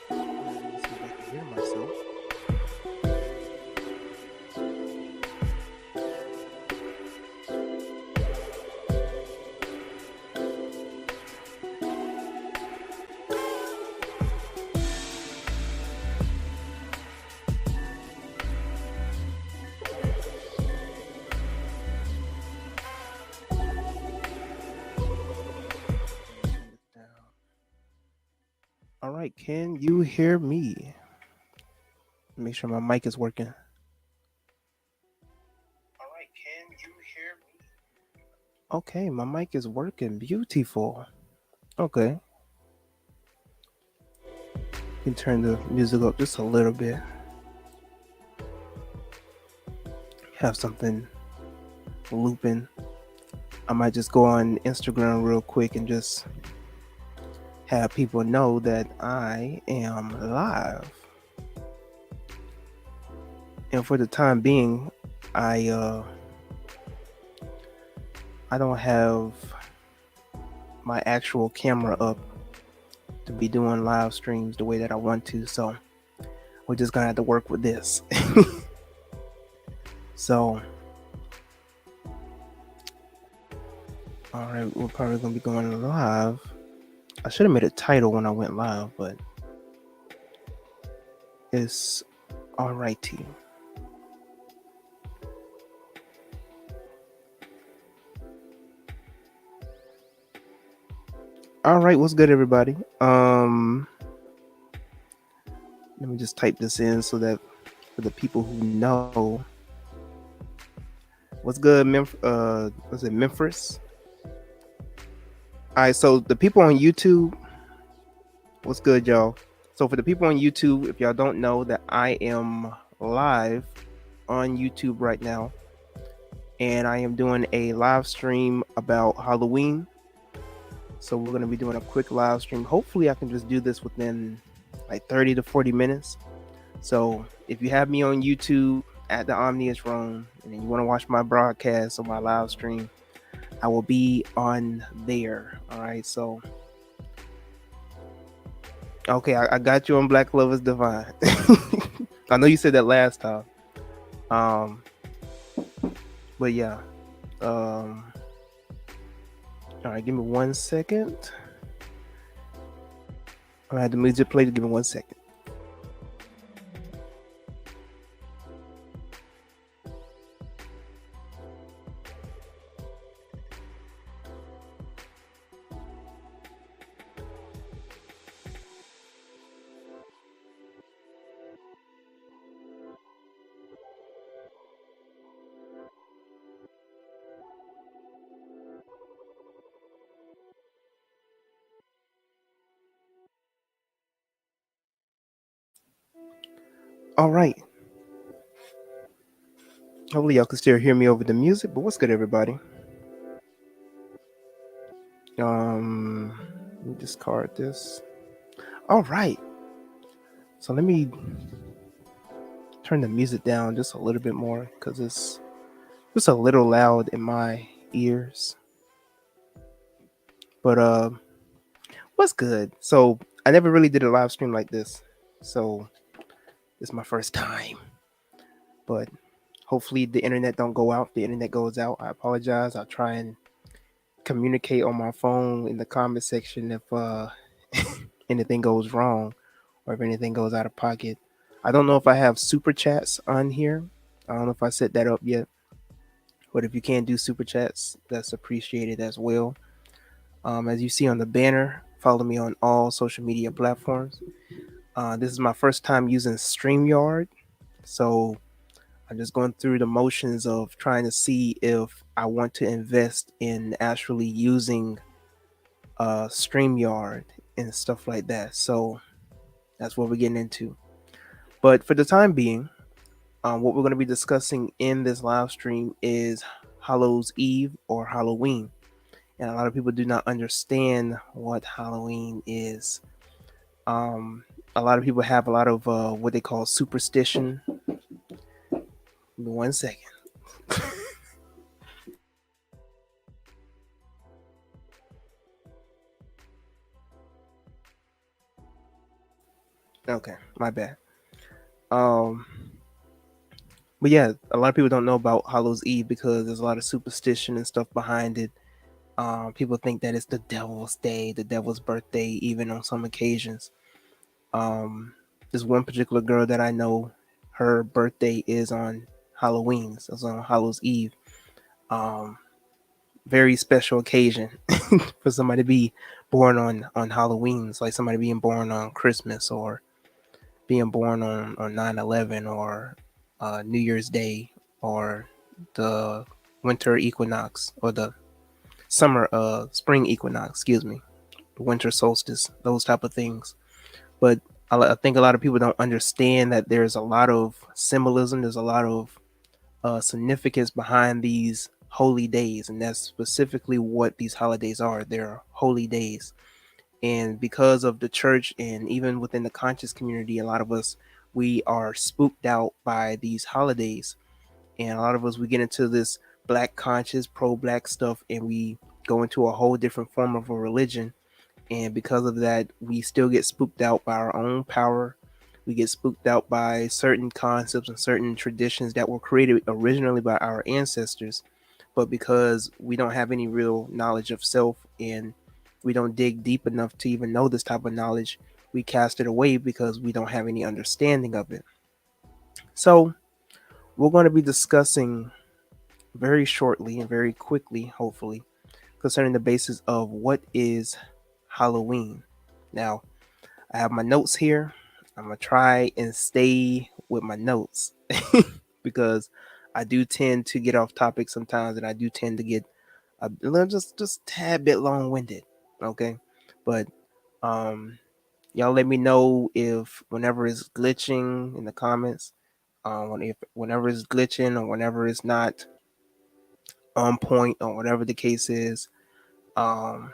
Let's see if I can hear myself. All right, can you hear me? Make sure my mic is working. All right, can you hear me? Okay, my mic is working. Beautiful. Okay. You can turn the music up just a little bit. Have something looping. I might just go on Instagram real quick and just have people know that I am live. And for the time being, I don't have my actual camera up to be doing live streams the way that I want to, so we're just gonna have to work with this. So all right, we're probably gonna be going live. I should have made a title when I went live, but it's alrighty. All right, what's good, everybody? Let me just type this in so that for the people who know, what's good, was it Memphis? All right, so the people on YouTube, what's good, y'all? So for the people on YouTube, if y'all don't know, that I am live on YouTube right now, and I am doing a live stream about Halloween. So we're going to be doing a quick live stream. Hopefully I can just do this within like 30 to 40 minutes. So if you have me on YouTube at the Omnius Room and then you want to watch my broadcast or my live stream, I will be on there. All right. So, okay, I got you on Black Love is Divine. I know you said that last time. But yeah. All right, give me 1 second. I had the music play. Give me 1 second. All right. Hopefully y'all can still hear me over the music, but what's good, everybody? Let me discard this. All right. So let me turn the music down just a little bit more because it's just a little loud in my ears. But what's good? So I never really did a live stream like this, so it's my first time. But hopefully the internet don't go out. If the internet goes out, I apologize. I'll try and communicate on my phone in the comment section if anything goes wrong or if anything goes out of pocket. I don't know if I have super chats on here. I don't know if I set that up yet. But if you can do super chats, that's appreciated as well. As you see on the banner, follow me on all social media platforms. This is my first time using StreamYard, so I'm just going through the motions of trying to see if I want to invest in actually using StreamYard and stuff like that. So that's what we're getting into. But for the time being, what we're going to be discussing in this live stream is Hallows Eve or Halloween. And a lot of people do not understand what Halloween is. a lot of people have a lot of what they call superstition. Give me 1 second. Okay, my bad. Um, but yeah, a lot of people don't know about Hallows Eve because there's a lot of superstition and stuff behind it. People think that it's the devil's day, the devil's birthday, even on some occasions. Um, there's one particular girl that I know, her birthday is on Halloween, so it's on Hallows Eve. Um, Very special occasion for somebody to be born on Halloween. It's like somebody being born on Christmas or being born on 9/11 or New Year's Day or the winter equinox or the spring equinox, excuse me, the winter solstice, those type of things. But I think a lot of people don't understand that there's a lot of symbolism, there's a lot of significance behind these holy days, and that's specifically what these holidays are. They're holy days. And because of the church and even within the conscious community, a lot of us, we are spooked out by these holidays. And a lot of us, we get into this black conscious, pro black stuff, and we go into a whole different form of a religion. And because of that, we still get spooked out by our own power. We get spooked out by certain concepts and certain traditions that were created originally by our ancestors. But because we don't have any real knowledge of self and we don't dig deep enough to even know this type of knowledge, we cast it away because we don't have any understanding of it. So, we're going to be discussing very shortly and very quickly, hopefully, concerning the basis of what is Halloween. Now, I have my notes here. I'm gonna try and stay with my notes because I do tend to get off topic sometimes, and I do tend to get a little just tad bit long winded. Okay, but um, y'all let me know if whenever it's glitching in the comments, if whenever it's glitching or whenever it's not on point or whatever the case is. Um,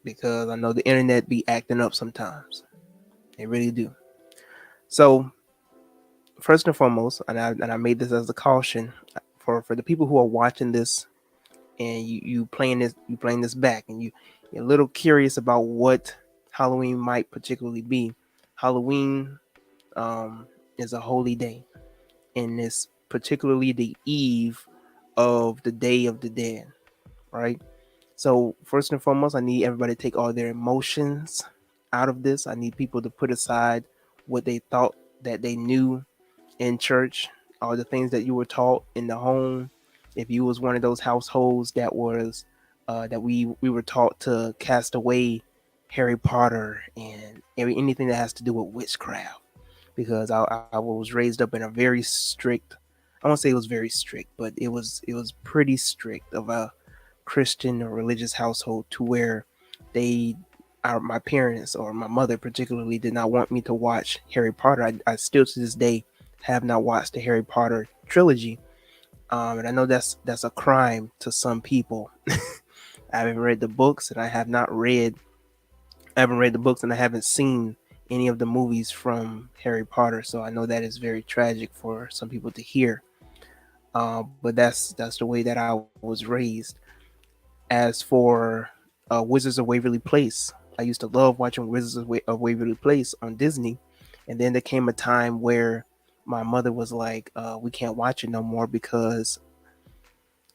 because I know the internet be acting up sometimes. They really do. So first and foremost, and I made this as a caution for the people who are watching this and you playing this back and you're a little curious about what Halloween might particularly be. Halloween is a holy day, and it's particularly the eve of the Day of the Dead, right? So first and foremost, I need everybody to take all their emotions out of this. I need people to put aside what they thought that they knew in church, all the things that you were taught in the home. If you was one of those households that was that we were taught to cast away Harry Potter and anything that has to do with witchcraft, because I was raised up in a very strict. I won't say it was very strict, but it was pretty strict of a Christian or religious household to where they my parents or my mother particularly did not want me to watch Harry Potter. I still to this day have not watched the Harry Potter trilogy. And I know that's a crime to some people. I haven't read the books and I haven't read the books and I haven't seen any of the movies from Harry Potter. So I know that is very tragic for some people to hear. But that's the way that I was raised. As for Wizards of Waverly Place, I used to love watching Wizards of Waverly Place on Disney, and then there came a time where my mother was like, "We can't watch it no more because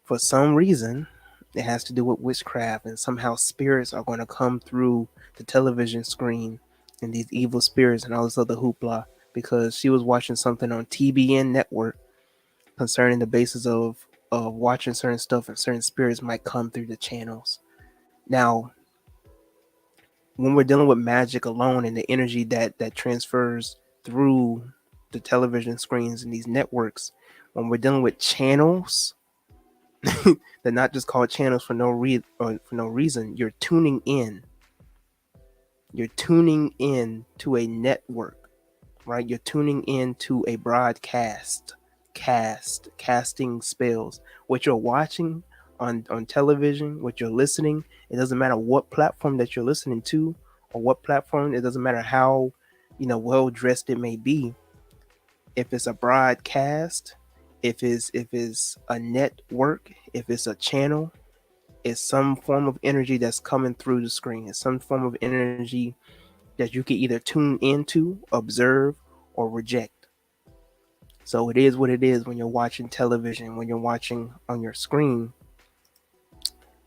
for some reason it has to do with witchcraft, and somehow spirits are going to come through the television screen, and these evil spirits and all this other hoopla." Because she was watching something on TBN network concerning the basis of watching certain stuff and certain spirits might come through the channels. Now, when we're dealing with magic alone and the energy that transfers through the television screens and these networks, when we're dealing with channels, they're not just called channels for no reason. You're tuning in. You're tuning in to a network, right? You're tuning in to a broadcast, casting spells. What you're watching on television, what you're listening, it doesn't matter what platform that you're listening to or what platform, it doesn't matter how, well dressed it may be. If it's a broadcast, if it's a network, if it's a channel, it's some form of energy that's coming through the screen. It's some form of energy that you can either tune into, observe, or reject. So it is what it is when you're watching television, when you're watching on your screen,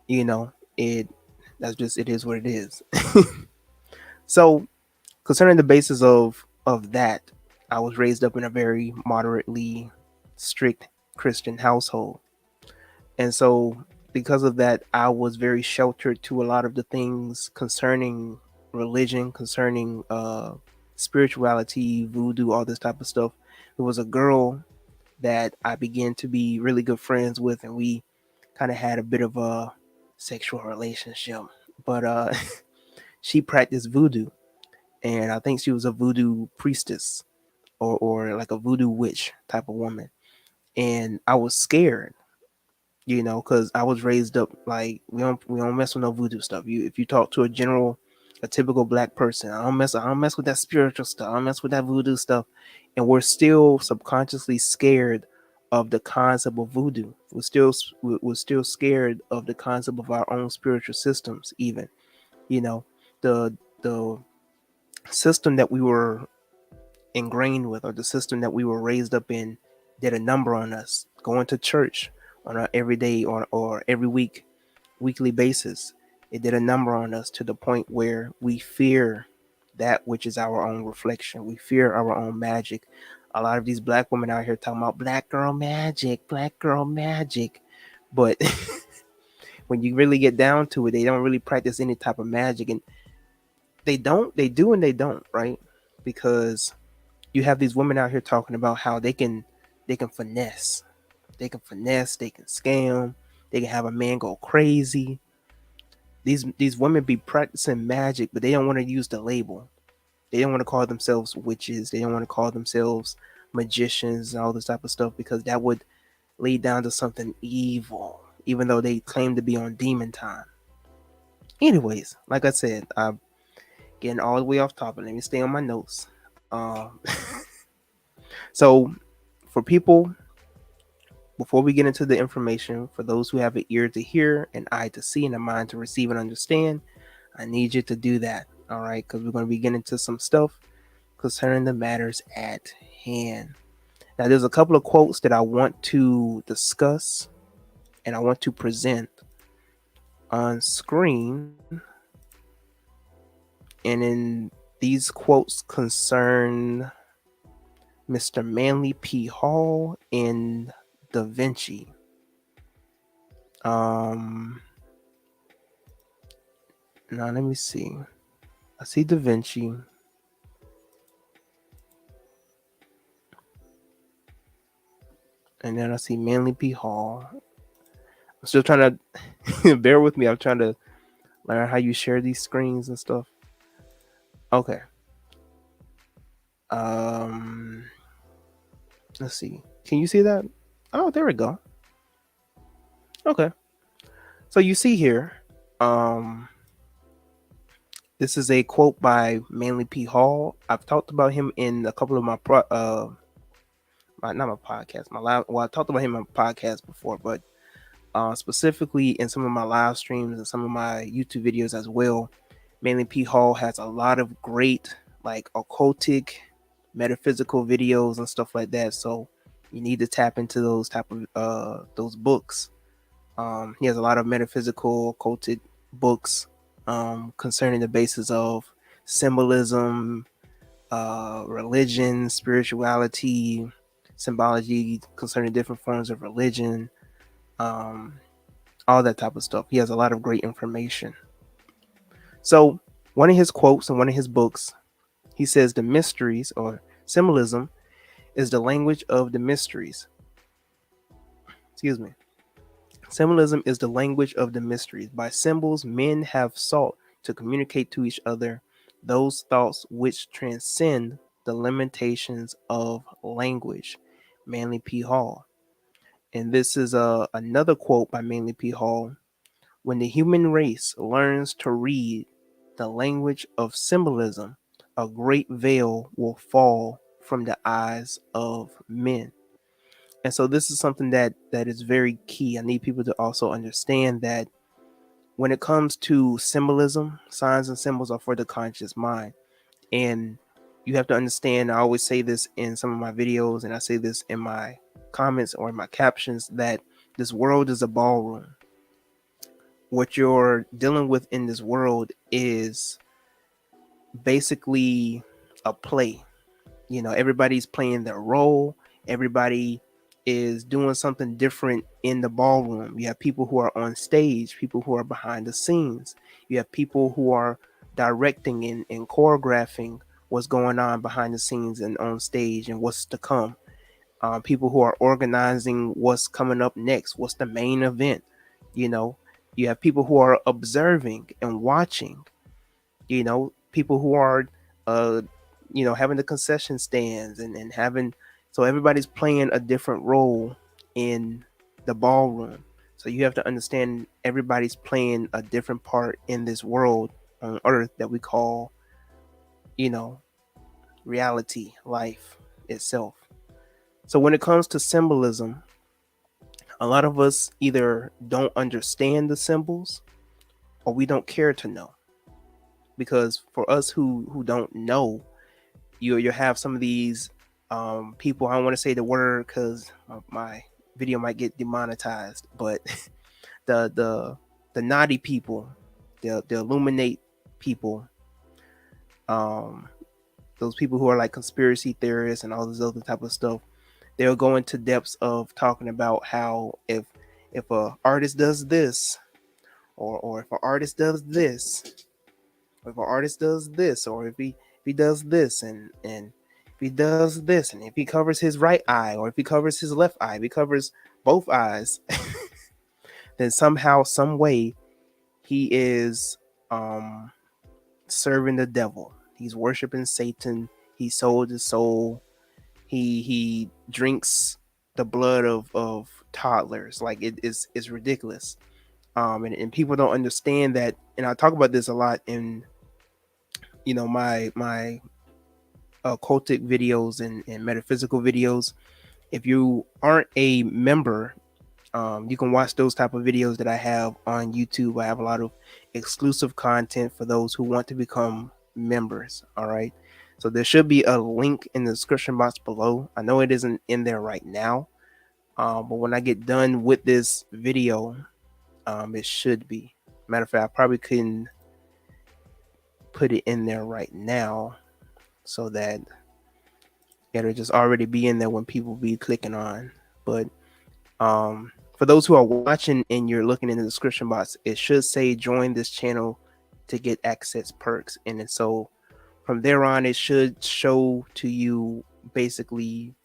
it that's just it is what it is. So concerning the basis of that, I was raised up in a very moderately strict Christian household. And so because of that, I was very sheltered to a lot of the things concerning religion, concerning spirituality, voodoo, all this type of stuff. There was a girl that I began to be really good friends with, and we kind of had a bit of a sexual relationship. But she practiced voodoo, and I think she was a voodoo priestess, or like a voodoo witch type of woman. And I was scared, because I was raised up like we don't mess with no voodoo stuff. If you talk to a typical black person, I don't mess with that spiritual stuff. I don't mess with that voodoo stuff, and we're still subconsciously scared of the concept of voodoo. We're still scared of the concept of our own spiritual systems. Even, the system that we were ingrained with, or the system that we were raised up in, did a number on us. Going to church on an everyday or every weekly basis, it did a number on us to the point where we fear that which is our own reflection. We fear our own magic. A lot of these black women out here talking about black girl magic, but when you really get down to it, they don't really practice any type of magic, and they do and they don't, right? Because you have these women out here talking about how they can finesse, they can scam, they can have a man go crazy. These women be practicing magic, but they don't want to use the label. They don't want to call themselves witches. They don't want to call themselves magicians and all this type of stuff, because that would lead down to something evil, even though they claim to be on demon time. Anyways, like I said, I'm getting all the way off topic. Let me stay on my notes. So for people, before we get into the information, for those who have an ear to hear, an eye to see, and a mind to receive and understand, I need you to do that. All right, because we're going to be getting into some stuff concerning the matters at hand. Now, there's a couple of quotes that I want to discuss and I want to present on screen. And in these quotes concern Mr. Manly P. Hall and Da Vinci. Now let me see. I see Da Vinci. And then I see Manly P. Hall. I'm still trying to bear with me. I'm trying to learn how you share these screens and stuff. Okay. Let's see. Can you see that? Oh, there we go. Okay. So you see here, this is a quote by Manly P. Hall. I've talked about him in a couple of my not my podcast, my live. Well, I talked about him on podcast before, but specifically in some of my live streams and some of my YouTube videos as well. Manly P. Hall has a lot of great, like, occultic, metaphysical videos and stuff like that. So you need to tap into those type of those books. He has a lot of metaphysical, occultic books concerning the basis of symbolism, religion, spirituality, symbology concerning different forms of religion, all that type of stuff. He has a lot of great information. So one of his quotes in one of his books, he says the mysteries, or symbolism, is the language of the mysteries. Excuse me. Symbolism is the language of the mysteries. By symbols, men have sought to communicate to each other those thoughts which transcend the limitations of language. Manly P. Hall. And this is another quote by Manly P. Hall. When the human race learns to read, the language of symbolism, a great veil will fall from the eyes of men. And so this is something that is very key. I need people to also understand that when it comes to symbolism, signs and symbols are for the conscious mind. And you have to understand, I always say this in some of my videos, and I say this in my comments or in my captions, that this world is a ballroom. What you're dealing with in this world is basically a play. You know, everybody's playing their role. Everybody is doing something different in the ballroom. You have people who are on stage, people who are behind the scenes. You have people who are directing and choreographing what's going on behind the scenes and on stage and what's to come. People who are organizing what's coming up next, what's the main event. You know, you have people who are observing and watching. You know, people who are uh having the concession stands and having, so everybody's playing a different role in the ballroom. So you have to understand everybody's playing a different part in this world on earth that we call, you know, reality, life itself. So when it comes to symbolism, a lot of us either don't understand the symbols or we don't care to know. Because for us who don't know, you have some of these people. I don't want to say the word because my video might get demonetized, but the naughty people, the illuminate people, um, those people who are like conspiracy theorists and all this other type of stuff. They'll go into depths of talking about how if a artist does this, or if an artist does this, or if an artist does this, or if he does this, and if he does this, and if he covers his right eye, or if he covers his left eye, if he covers both eyes, then somehow, some way, he is serving the devil. He's worshiping Satan. He sold his soul. He drinks the blood of toddlers. Like it's ridiculous. And people don't understand that. And I talk about this a lot in my occultic videos and metaphysical videos. If you aren't a member, you can watch those type of videos that I have on YouTube. I have a lot of exclusive content for those who want to become members. All right. So there should be a link in the description box below. I know it isn't in there right now, but when I get done with this video, it should be. Matter of fact, I probably couldn't put it in there right now so that it'll just already be in there when people be clicking on. But for those who are watching and you're looking in the description box, it should say join this channel to get access perks. And then so from there on, it should show to you basically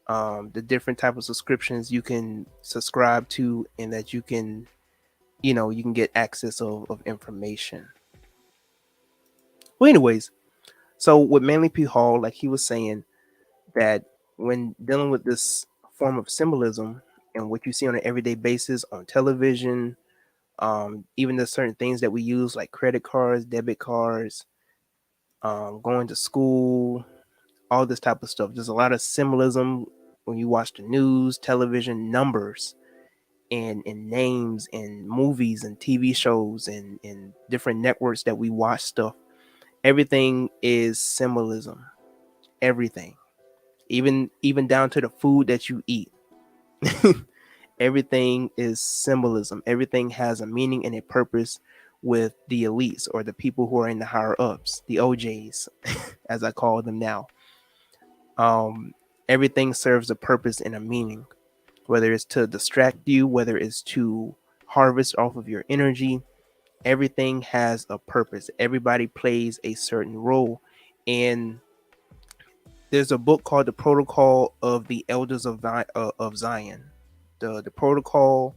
the different type of subscriptions you can subscribe to, and that you can get access of information. Well, anyways, so with Manly P. Hall, like he was saying, that when dealing with this form of symbolism and what you see on an everyday basis on television, even the certain things that we use like credit cards, debit cards, going to school, all this type of stuff. There's a lot of symbolism when you watch the news, television, numbers, and names, and movies and TV shows and different networks that we watch stuff. Everything is symbolism. Everything. Even down to the food that you eat. Everything is symbolism. Everything has a meaning and a purpose with the elites, or the people who are in the higher ups, the OJs, as I call them now. Everything serves a purpose and a meaning, whether it's to distract you, whether it's to harvest off of your energy. Everything has a purpose. Everybody plays a certain role. And there's a book called The Protocol of the Elders of Zion. The Protocol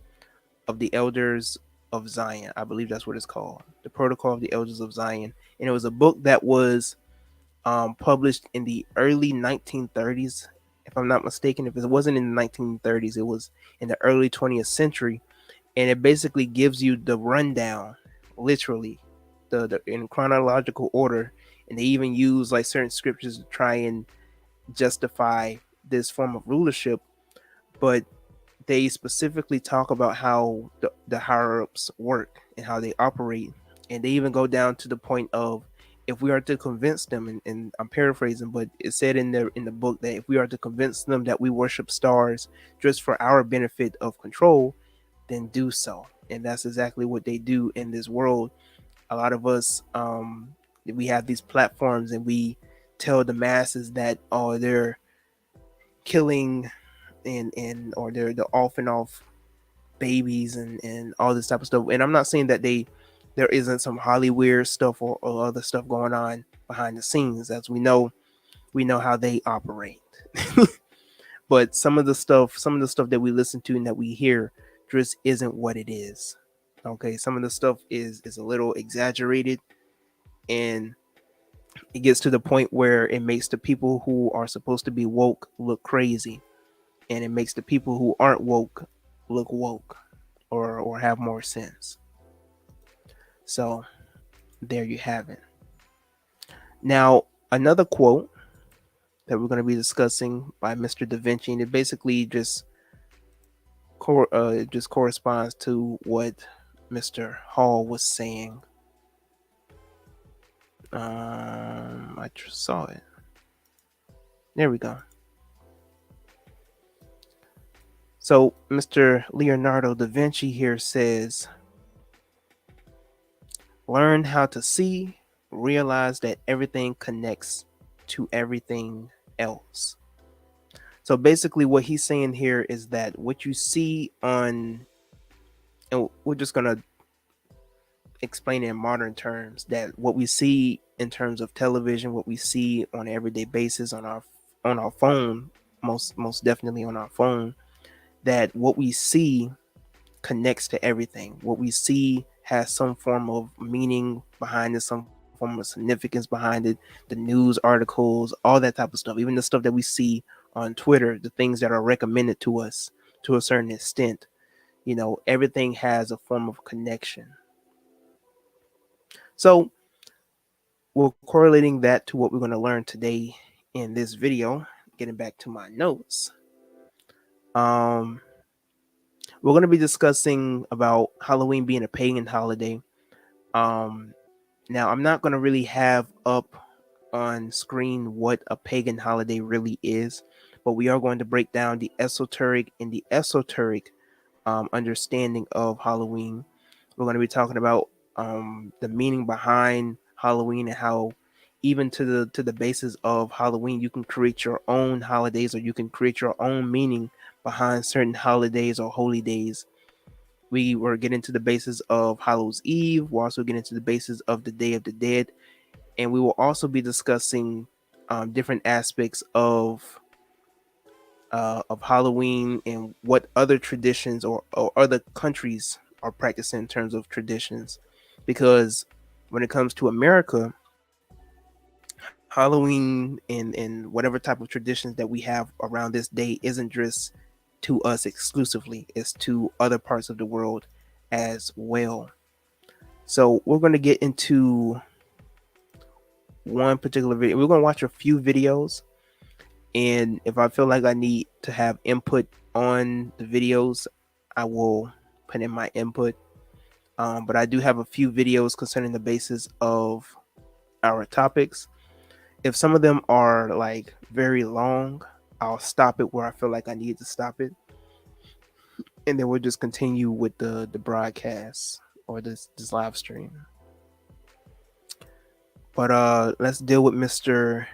of the Elders of Zion. I believe that's what it's called. The Protocol of the Elders of Zion. And it was a book that was published in the early 1930s, if I'm not mistaken. If it wasn't in the 1930s, it was in the early 20th century. And it basically gives you the rundown, literally, the in chronological order, and they even use like certain scriptures to try and justify this form of rulership. But they specifically talk about how the higher ups work and how they operate, and they even go down to the point of, if we are to convince them, and I'm paraphrasing, but it said in the book that if we are to convince them that we worship stars just for our benefit of control, then do so. And that's exactly what they do in this world. A lot of us, we have these platforms, and we tell the masses that, oh, they're killing and or they're the off and off babies and all this type of stuff. And I'm not saying that there isn't some Hollywood stuff or other stuff going on behind the scenes. As we know how they operate. But some of the stuff that we listen to and that we hear just isn't what it is. Okay, some of the stuff is a little exaggerated, and it gets to the point where it makes the people who are supposed to be woke look crazy, and it makes the people who aren't woke look woke, or have more sense. So there you have it. Now, another quote that we're going to be discussing by Mr. Da Vinci, and it basically just corresponds to what Mr. Hall was saying. I just saw it. There we go. So Mr. Leonardo da Vinci here says, learn how to see, realize that everything connects to everything else. So basically what he's saying here is that what you see on, and we're just going to explain it in modern terms, that what we see in terms of television, what we see on an everyday basis on our phone, most definitely on our phone, that what we see connects to everything. What we see has some form of meaning behind it, some form of significance behind it. The news articles, all that type of stuff, even the stuff that we see on Twitter, the things that are recommended to us to a certain extent, everything has a form of connection. So we're correlating that to what we're going to learn today in this video. Getting back to my notes, we're going to be discussing about Halloween being a pagan holiday. Now, I'm not going to really have up on screen what a pagan holiday really is, but we are going to break down the esoteric and the esoteric understanding of Halloween. We're going to be talking about the meaning behind Halloween, and how even to the basis of Halloween, you can create your own holidays, or you can create your own meaning behind certain holidays or holy days. We were getting to the basis of Hallows Eve. We'll also get into the basis of the Day of the Dead, and we will also be discussing different aspects of Halloween, and what other traditions or other countries are practicing in terms of traditions. Because when it comes to America, Halloween and whatever type of traditions that we have around this day isn't just to us exclusively, it's to other parts of the world as well. So we're going to get into one particular video. We're going to watch a few videos, and if I feel like I need to have input on the videos, I will put in my input. But I do have a few videos concerning the basis of our topics. If some of them are like very long, I'll stop it where I feel like I need to stop it, and then we'll just continue with the broadcast or this live stream. But let's deal with Mr.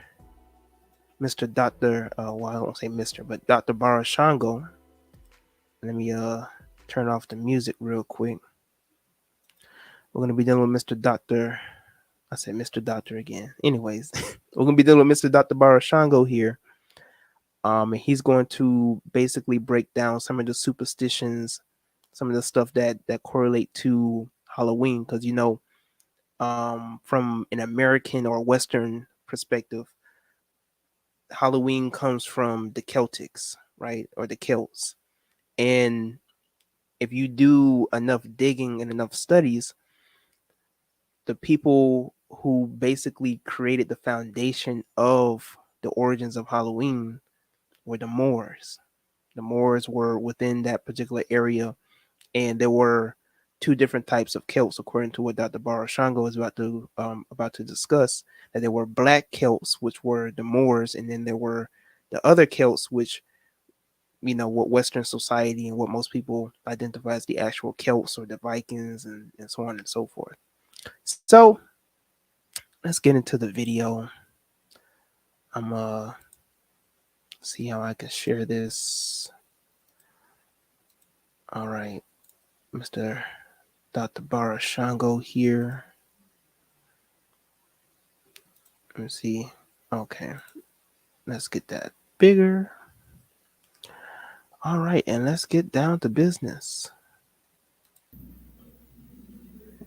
Dr. Well, I don't say Mr., but Dr. Barashango. Let me turn off the music real quick. We're gonna be dealing with Mr. Dr. I said Mr. Doctor again. Anyways, we're gonna be dealing with Mr. Dr. Barashango here. And he's going to basically break down some of the superstitions, some of the stuff that correlate to Halloween, because from an American or Western perspective, Halloween comes from the Celtics, right, or the Celts. And if you do enough digging and enough studies, the people who basically created the foundation of the origins of Halloween were the Moors. The Moors were within that particular area, and there were two different types of Celts, according to what Dr. Barashango is about to discuss. That there were black Celts, which were the Moors, and then there were the other Celts, which what Western society and what most people identify as the actual Celts or the Vikings and so on and so forth. So let's get into the video. I'm see how I can share this. All right, Mr. Dr. Barashango here. Let me see. Okay, let's get that bigger. All right, and let's get down to business.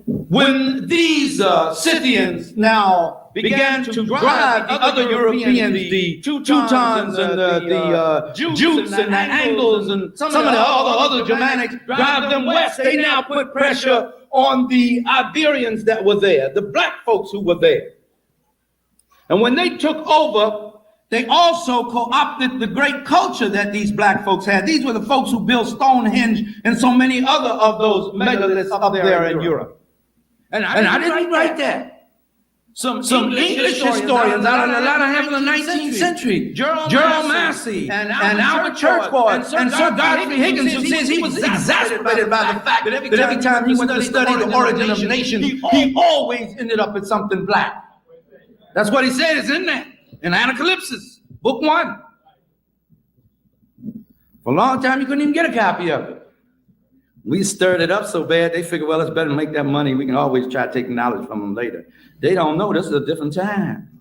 When these Scythians now began to drive the other Europeans, the Teutons and the Jutes and the Angles and some of the other Germanics, drive them west, they now put pressure on the Iberians that were there, the black folks who were there. And when they took over, they also co-opted the great culture that these black folks had. These were the folks who built Stonehenge and so many other of those megaliths up there in Europe. And I didn't write that. Some English historians out of the latter half of the 19th century, Gerald Massey and Albert Churchward and Sir Godfrey Higgins, who says he was exasperated by the fact that every time he went to study the origin of nations, he always ended up in something black. That's what he said is in there, in Anacalypsis, book 1. For a long time, you couldn't even get a copy of it. We stirred it up so bad, they figured, well, it's better to make that money. We can always try to take knowledge from them later. They don't know this is a different time.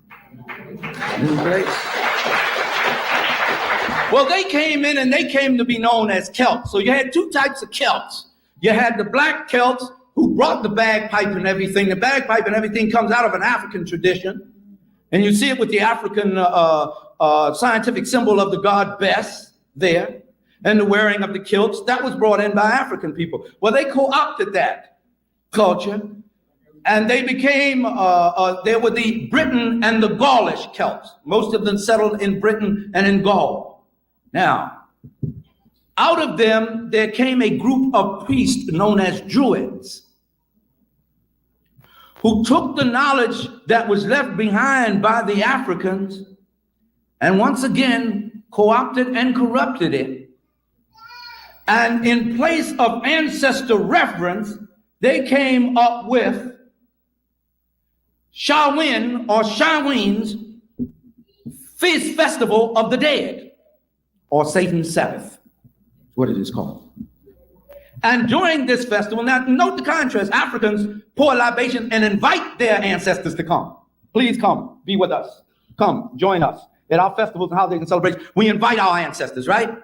Well, they came in and they came to be known as Celts. So you had two types of Celts. You had the black Celts who brought the bagpipe and everything. The bagpipe and everything comes out of an African tradition. And you see it with the African scientific symbol of the god Bes there. And the wearing of the kilts, that was brought in by African people. Well, they co-opted that culture, and they became, there were the Briton and the Gaulish Celts. Most of them settled in Britain and in Gaul. Now, out of them, there came a group of priests known as Druids, who took the knowledge that was left behind by the Africans and once again co-opted and corrupted it. And in place of ancestor reverence, they came up with Samhain or Samhain's Feast Festival of the Dead, or Satan's Sabbath, what it is called. And during this festival, now note the contrast, Africans pour libations and invite their ancestors to come. Please come, be with us. Come, join us at our festivals and holidays and celebrations. We invite our ancestors, right?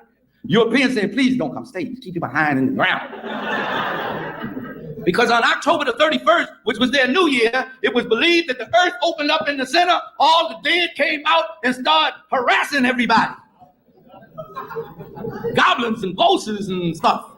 Europeans saying, please don't come, stay, keep you behind in the ground. Because on October the 31st, which was their new year, it was believed that the earth opened up in the center, all the dead came out and started harassing everybody. Goblins and ghosts and stuff.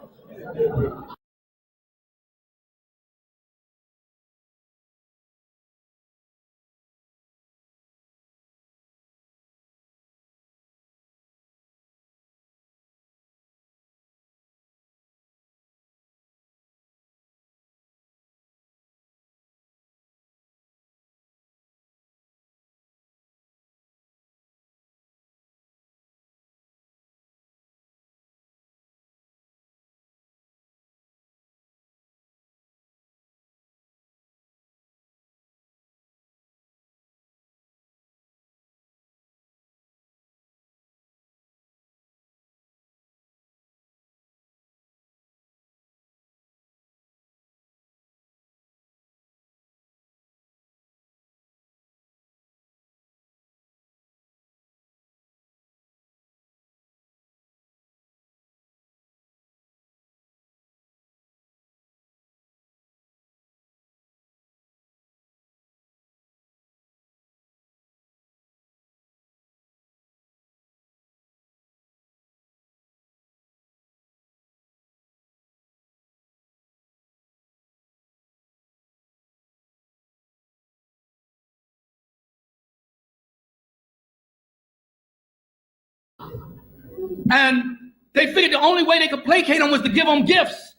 And they figured the only way they could placate them was to give them gifts.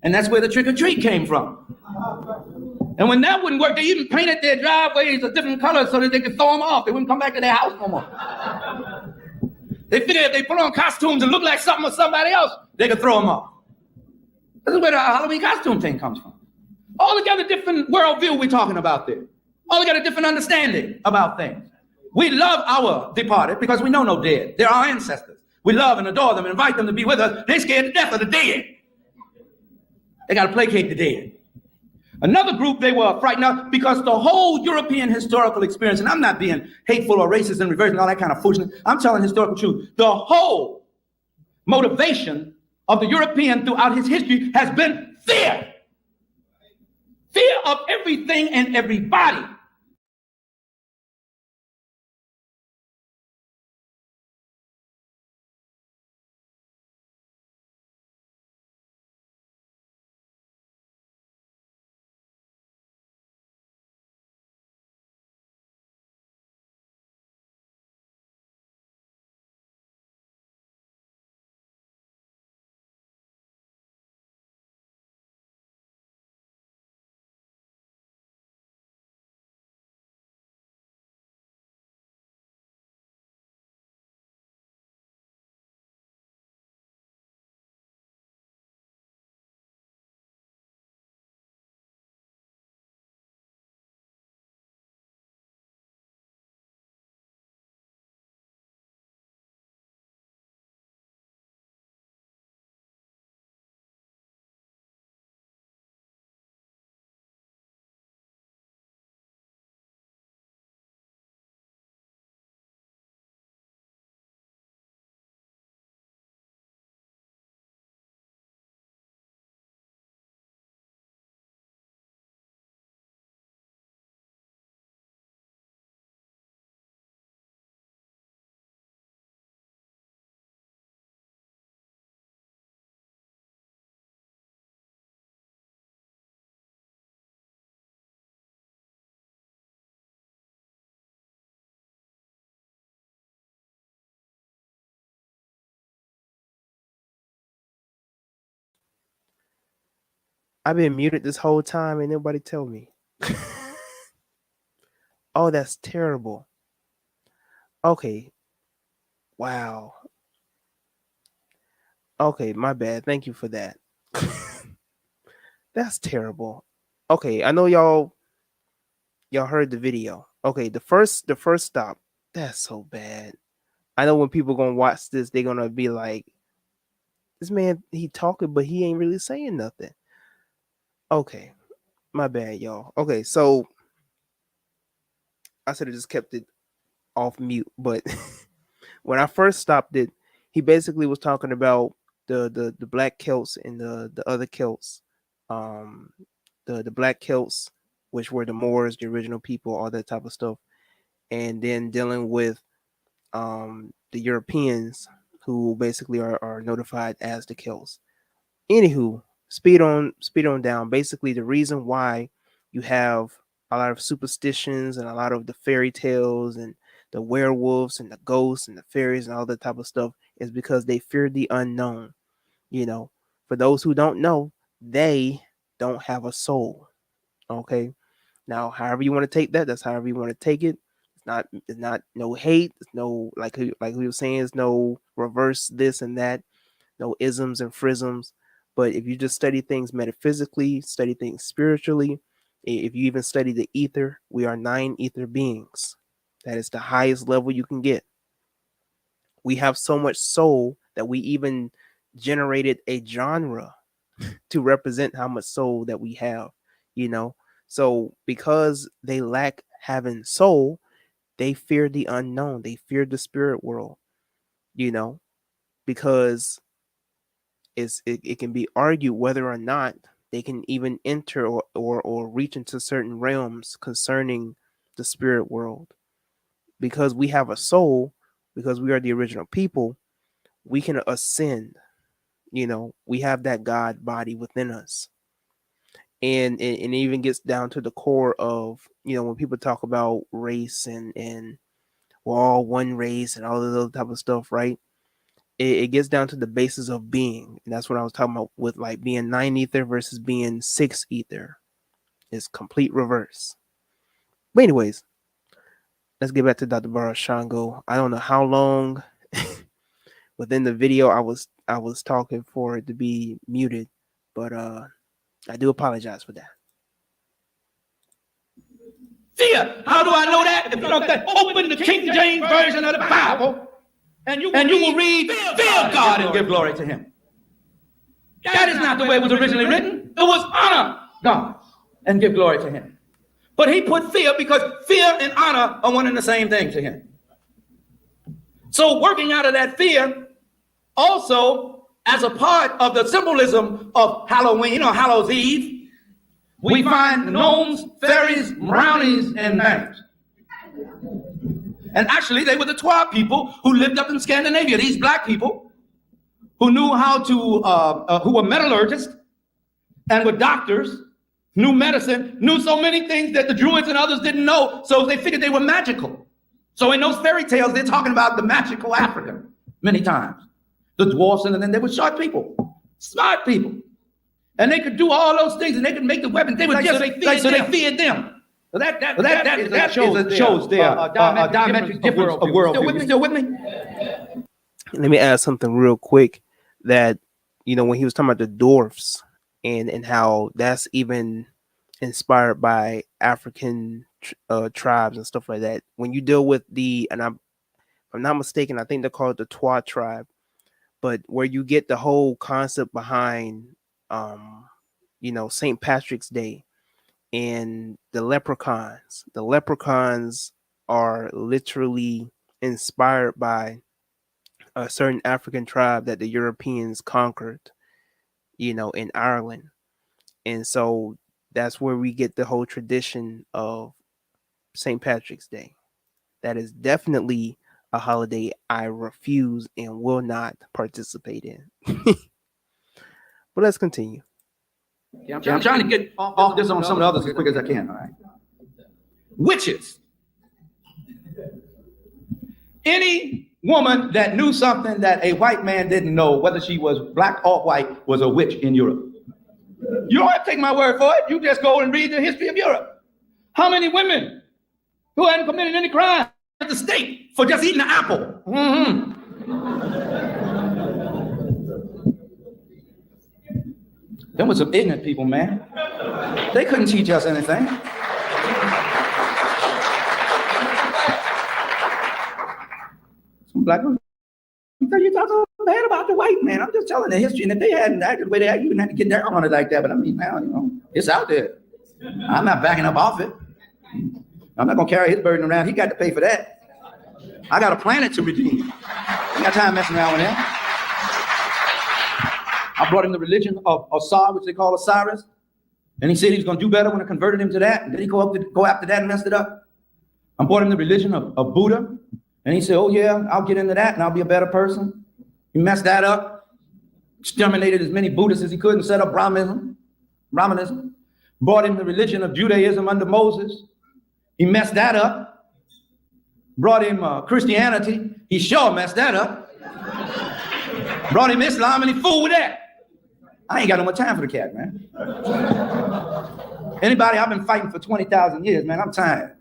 And that's where the trick or treat came from. And when that wouldn't work, they even painted their driveways a different color so that they could throw them off. They wouldn't come back to their house no more. They figured if they put on costumes and look like something or somebody else, they could throw them off. This is where the Halloween costume thing comes from. Altogether different worldview we're talking about there. Altogether different understanding about things. We love our departed because we know no dead. They're our ancestors. We love and adore them and invite them to be with us. They're scared to death of the dead. They got to placate the dead. Another group they were frightened of because the whole European historical experience, and I'm not being hateful or racist and reverse and all that kind of foolishness, I'm telling historical truth. The whole motivation of the European throughout his history has been fear. Fear of everything and everybody. I've been muted this whole time and nobody tell me. Oh, that's terrible. Okay. Wow. Okay, my bad. Thank you for that. That's terrible. Okay, I know y'all heard the video. Okay, the first stop. That's so bad. I know when people gonna watch this, they're gonna be like, "This man, he talking, but he ain't really saying nothing." Okay, my bad, y'all. Okay, so I should have just kept it off mute, but when I first stopped it, he basically was talking about the black Celts and the other Celts, um, the black Celts, which were the Moors, the original people, all that type of stuff, and then dealing with the Europeans who basically are notified as the Celts. Anywho, speed on down. Basically, the reason why you have a lot of superstitions and a lot of the fairy tales and the werewolves and the ghosts and the fairies and all that type of stuff is because they fear the unknown. You know, for those who don't know, they don't have a soul. Okay. Now, however you want to take that, that's however you want to take it. It's not no hate. It's no like we were saying, it's no reverse this and that, no isms and frisms. But if you just study things metaphysically, study things spiritually, if you even study the ether, we are 9 ether beings. That is the highest level you can get. We have so much soul that we even generated a genre to represent how much soul that we have, you know. So because they lack having soul, they fear the unknown. They fear the spirit world, you know, because it can be argued whether or not they can even enter or reach into certain realms concerning the spirit world. Because we have a soul, because we are the original people, we can ascend. You know, we have that God body within us. And it even gets down to the core of, you know, when people talk about race and we're all one race and all of those type of stuff, right? it gets down to the basis of being. And that's what I was talking about with like being 9 ether versus being 6 ether. It's complete reverse. But anyways, let's get back to Dr. Bara Shango. I don't know how long within the video I was talking for it to be muted, but I do apologize for that. Fear. How do I know that? If you don't open the King James Version of the Bible, and you will read, fear God and give glory to him. That is not the way it was originally written. It was honor God and give glory to him. But he put fear because fear and honor are one and the same thing to him. So working out of that fear, also as a part of the symbolism of Halloween, Hallows Eve, we find gnomes, fairies, brownies, and gnomes. And actually, they were the Twa people who lived up in Scandinavia. These black people who knew how to, who were metallurgists and were doctors, knew medicine, knew so many things that the Druids and others didn't know. So they figured they were magical. So in those fairy tales, they're talking about the magical African many times. The dwarfs, and then they were sharp people, smart people. And they could do all those things, and they could make the weapons. They were they feared them. So that shows their diametric difference of worldview. Still with me? Let me add something real quick. That when he was talking about the dwarfs and how that's even inspired by African tribes and stuff like that. When you deal with if I'm not mistaken, I think they're called the Twa tribe, but where you get the whole concept behind St. Patrick's Day and the leprechauns. The leprechauns are literally inspired by a certain African tribe that the Europeans conquered, in Ireland. And so that's where we get the whole tradition of St. Patrick's Day. That is definitely a holiday I refuse and will not participate in. But let's continue. Yeah, I'm trying to get off this on some of the others as quick as I can, all right? Witches. Any woman that knew something that a white man didn't know, whether she was black or white, was a witch in Europe. You don't have to take my word for it. You just go and read the history of Europe. How many women who hadn't committed any crime at the stake for just eating an apple? Mm-hmm. Them were some ignorant people, man. They couldn't teach us anything. Some black women. You talk so bad about the white man. I'm just telling the history. And if they hadn't acted the way they act, you wouldn't have to get down on it like that. But I mean, now, it's out there. I'm not backing up off it. I'm not going to carry his burden around. He got to pay for that. I got a planet to redeem. I ain't got time messing around with him. I brought him the religion of Osar, which they call Osiris. And he said he was going to do better when I converted him to that. And then he go after that and messed it up. I brought him the religion of Buddha. And he said, oh, yeah, I'll get into that and I'll be a better person. He messed that up, exterminated as many Buddhists as he could and set up Brahmanism. Brought him the religion of Judaism under Moses. He messed that up. Brought him Christianity. He sure messed that up. Brought him Islam and he fooled with that. I ain't got no more time for the cat, man. Anybody, I've been fighting for 20,000 years, man. I'm tired.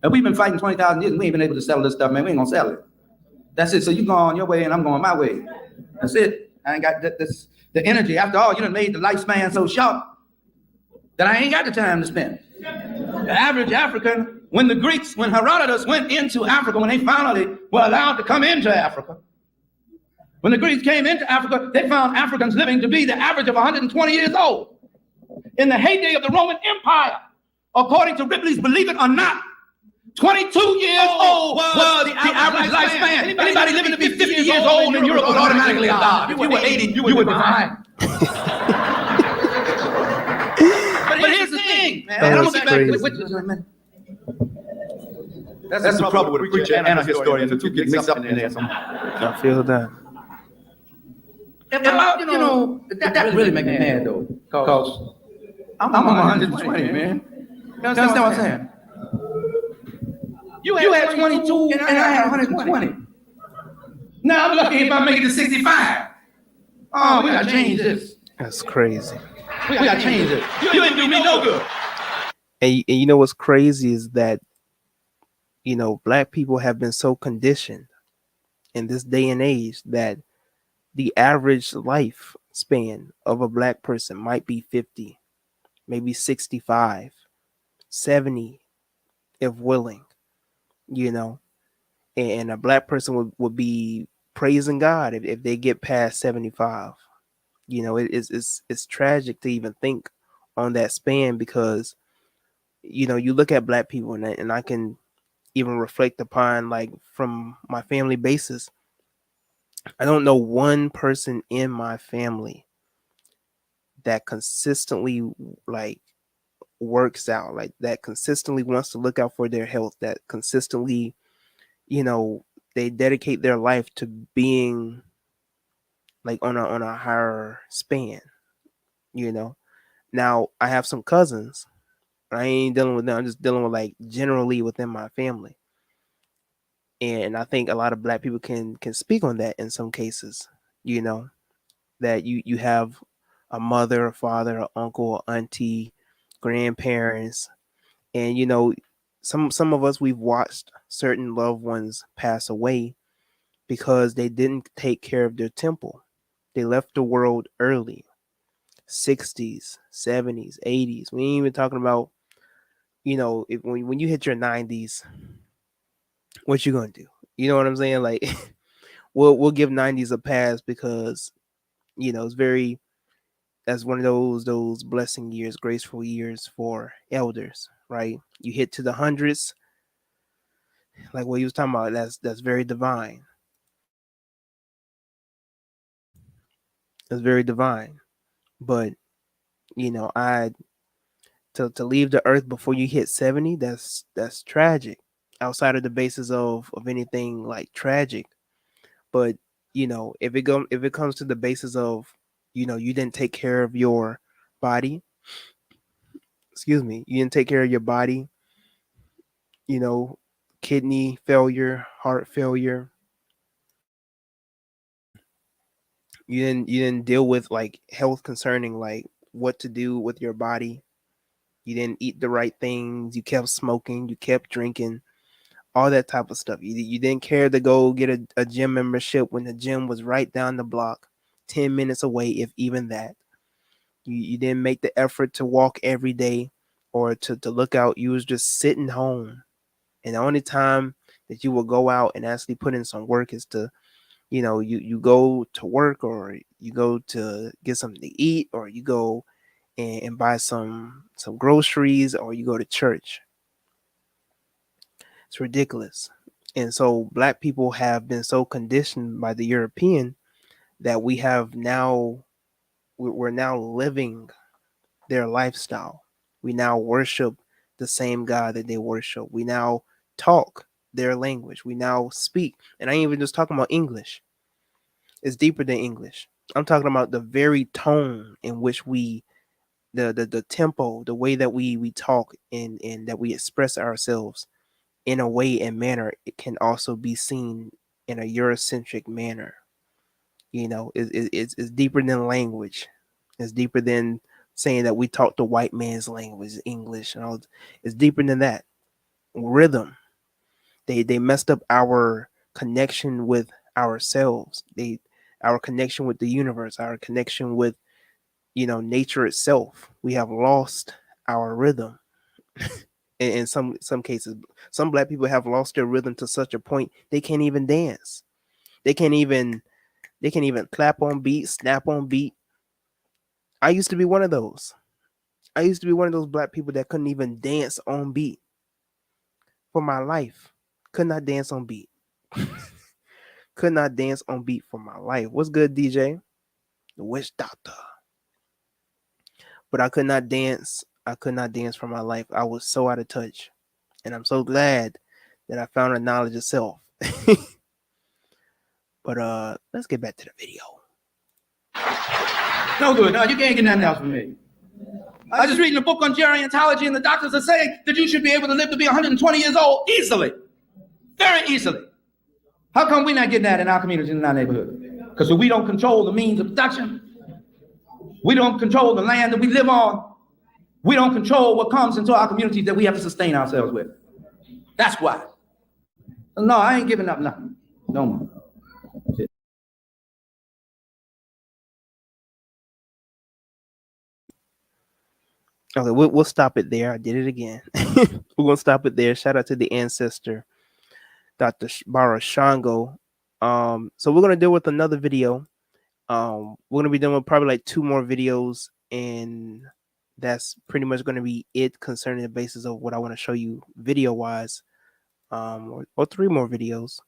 And we've been fighting 20,000 years and we ain't been able to settle this stuff, man. We ain't gonna settle it. That's it. So you go on your way and I'm going my way. That's it. I ain't got the energy. After all, you done made the lifespan so short that I ain't got the time to spend. The average African, when Herodotus went into Africa, when they finally were allowed to come into Africa, when the Greeks came into Africa, they found Africans living to be the average of 120 years old. In the heyday of the Roman Empire, according to Ripley's Believe It or Not, 22 years old was the average lifespan. Anybody living to be 50 years old in Europe would automatically die. If you were 80, you would be fine. But here's the thing, man. I'm going to get back to the witches in a minute. That's the trouble with a preacher and a historian. The two get mixed up in there. I feel that. That really make me mad, though. Because I'm 120, man. You understand what I'm saying? You had 22 and I had 120. Now I'm lucky if I make it to 65. Oh, we gotta change this. That's crazy. We gotta change this. You ain't do me no good. And you know what's crazy is that, you know, black people have been so conditioned in this day and age that the average life span of a black person might be 50, maybe 65, 70, if willing, you know. And a black person would be praising God if they get past 75. You know, it's tragic to even think on that span because, you know, you look at black people and I can even reflect upon, like, from my family basis. I don't know one person in my family that consistently, like, works out, like that consistently wants to look out for their health, that consistently, you know, they dedicate their life to being like on a higher span, you know. Now I have some cousins. I ain't dealing with them. I'm just dealing with like generally within my family. And I think a lot of black people can speak on that in some cases, you know, that you have a mother, a father, an uncle, an auntie, grandparents, and you know, some of us, we've watched certain loved ones pass away because they didn't take care of their temple. They left the world early. 60s, 70s, 80s. We ain't even talking about, you know, when you hit your 90s, what you gonna do? You know what I'm saying? Like, we'll give 90s a pass because, you know, it's very, that's one of those blessing years, graceful years for elders, right? You hit to the hundreds, like what he was talking about. That's very divine. It's very divine. But you know, I to leave the earth before you hit 70, that's tragic. Outside of the basis of anything like tragic, but you know, if it comes to the basis of, you know, you didn't take care of your body, excuse me, you didn't take care of your body, you know, kidney failure, heart failure, you didn't deal with like health concerning like what to do with your body. You didn't eat the right things, you kept smoking, you kept drinking, all that type of stuff. You didn't care to go get a gym membership when the gym was right down the block, 10 minutes away, if even that. You didn't make the effort to walk every day or to look out. You was just sitting home. And the only time that you will go out and actually put in some work is to, you know, you go to work, or you go to get something to eat, or you go and buy some groceries, or you go to church. It's ridiculous. And so black people have been so conditioned by the European that we're now living their lifestyle. We now worship the same God that they worship. We now talk their language. We now speak. And I ain't even just talking about English. It's deeper than English. I'm talking about the very tone in which the tempo, the way that we talk and that we express ourselves in a way and manner, it can also be seen in a Eurocentric manner. You know, it's deeper than language. It's deeper than saying that we talk the white man's language, English, and all. It's deeper than that. Rhythm. They messed up our connection with ourselves. Our connection with the universe, our connection with, you know, nature itself. We have lost our rhythm. In some cases, some black people have lost their rhythm to such a point they can't even dance. They can't even clap on beat, snap on beat. I used to be one of those. I used to be one of those black people that couldn't even dance on beat for my life. Could not dance on beat. Could not dance on beat for my life. What's good, DJ? The witch doctor. But I could not dance. I could not dance for my life. I was so out of touch. And I'm so glad that I found a knowledge of self. But let's get back to the video. No good. No, you can't get nothing else from me. I was just reading a book on gerontology, and the doctors are saying that you should be able to live to be 120 years old easily. Very easily. How come we're not getting that in our communities and in our neighborhood? Because we don't control the means of production. We don't control the land that we live on. We don't control what comes into our communities that we have to sustain ourselves with. That's why. No, I ain't giving up nothing. No more. Okay, we'll stop it there. I did it again. We're gonna stop it there. Shout out to the ancestor, Dr. Bara Shango. So we're gonna deal with another video. We're gonna be doing probably like 2 more videos, and that's pretty much gonna be it concerning the basis of what I want to show you video wise. Or 3 more videos.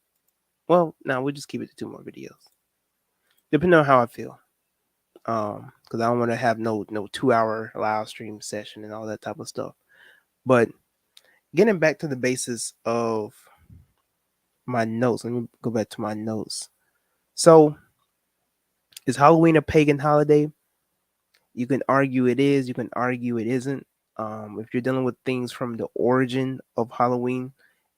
Well, now we'll just keep it to 2 more videos, depending on how I feel. Because I don't want to have no 2-hour live stream session and all that type of stuff. But getting back to the basis of my notes, let me go back to my notes. So, is Halloween a pagan holiday? You can argue it is. You can argue it isn't. If you're dealing with things from the origin of Halloween,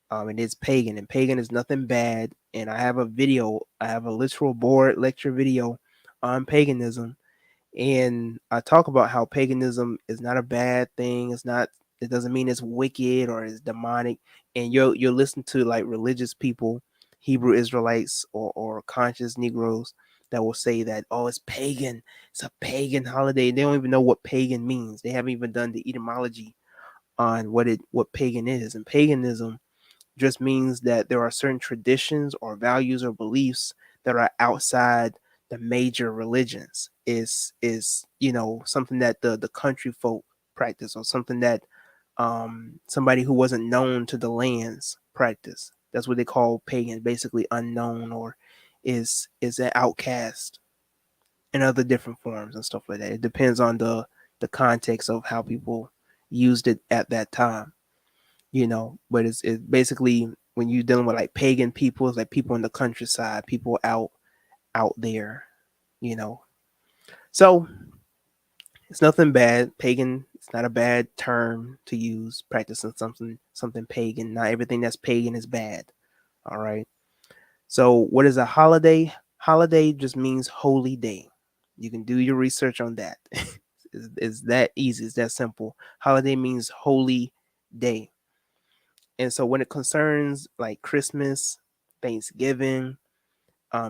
it is pagan, and pagan is nothing bad. And I have a video. I have a literal board lecture video on paganism. And I talk about how paganism is not a bad thing. It's not. It doesn't mean it's wicked or it's demonic. And you'll listen to like religious people, Hebrew Israelites or conscious Negroes that will say that, oh, it's pagan. It's a pagan holiday. They don't even know what pagan means. They haven't even done the etymology on what pagan is. And paganism just means that there are certain traditions or values or beliefs that are outside the major religions. Is something that the country folk practice, or something that somebody who wasn't known to the lands practice. That's what they call pagan, basically unknown, or is an outcast, and other different forms and stuff like that. It depends on the context of how people used it at that time. But it's basically, when you're dealing with like pagan people, it's like people in the countryside, people out there. So it's nothing bad. Pagan, it's not a bad term to use. Practicing something pagan. Not everything that's pagan is bad. All right. So what is a holiday? Holiday just means holy day. You can do your research on that. It's that easy. It's that simple. Holiday means holy day. And so when it concerns like Christmas, Thanksgiving,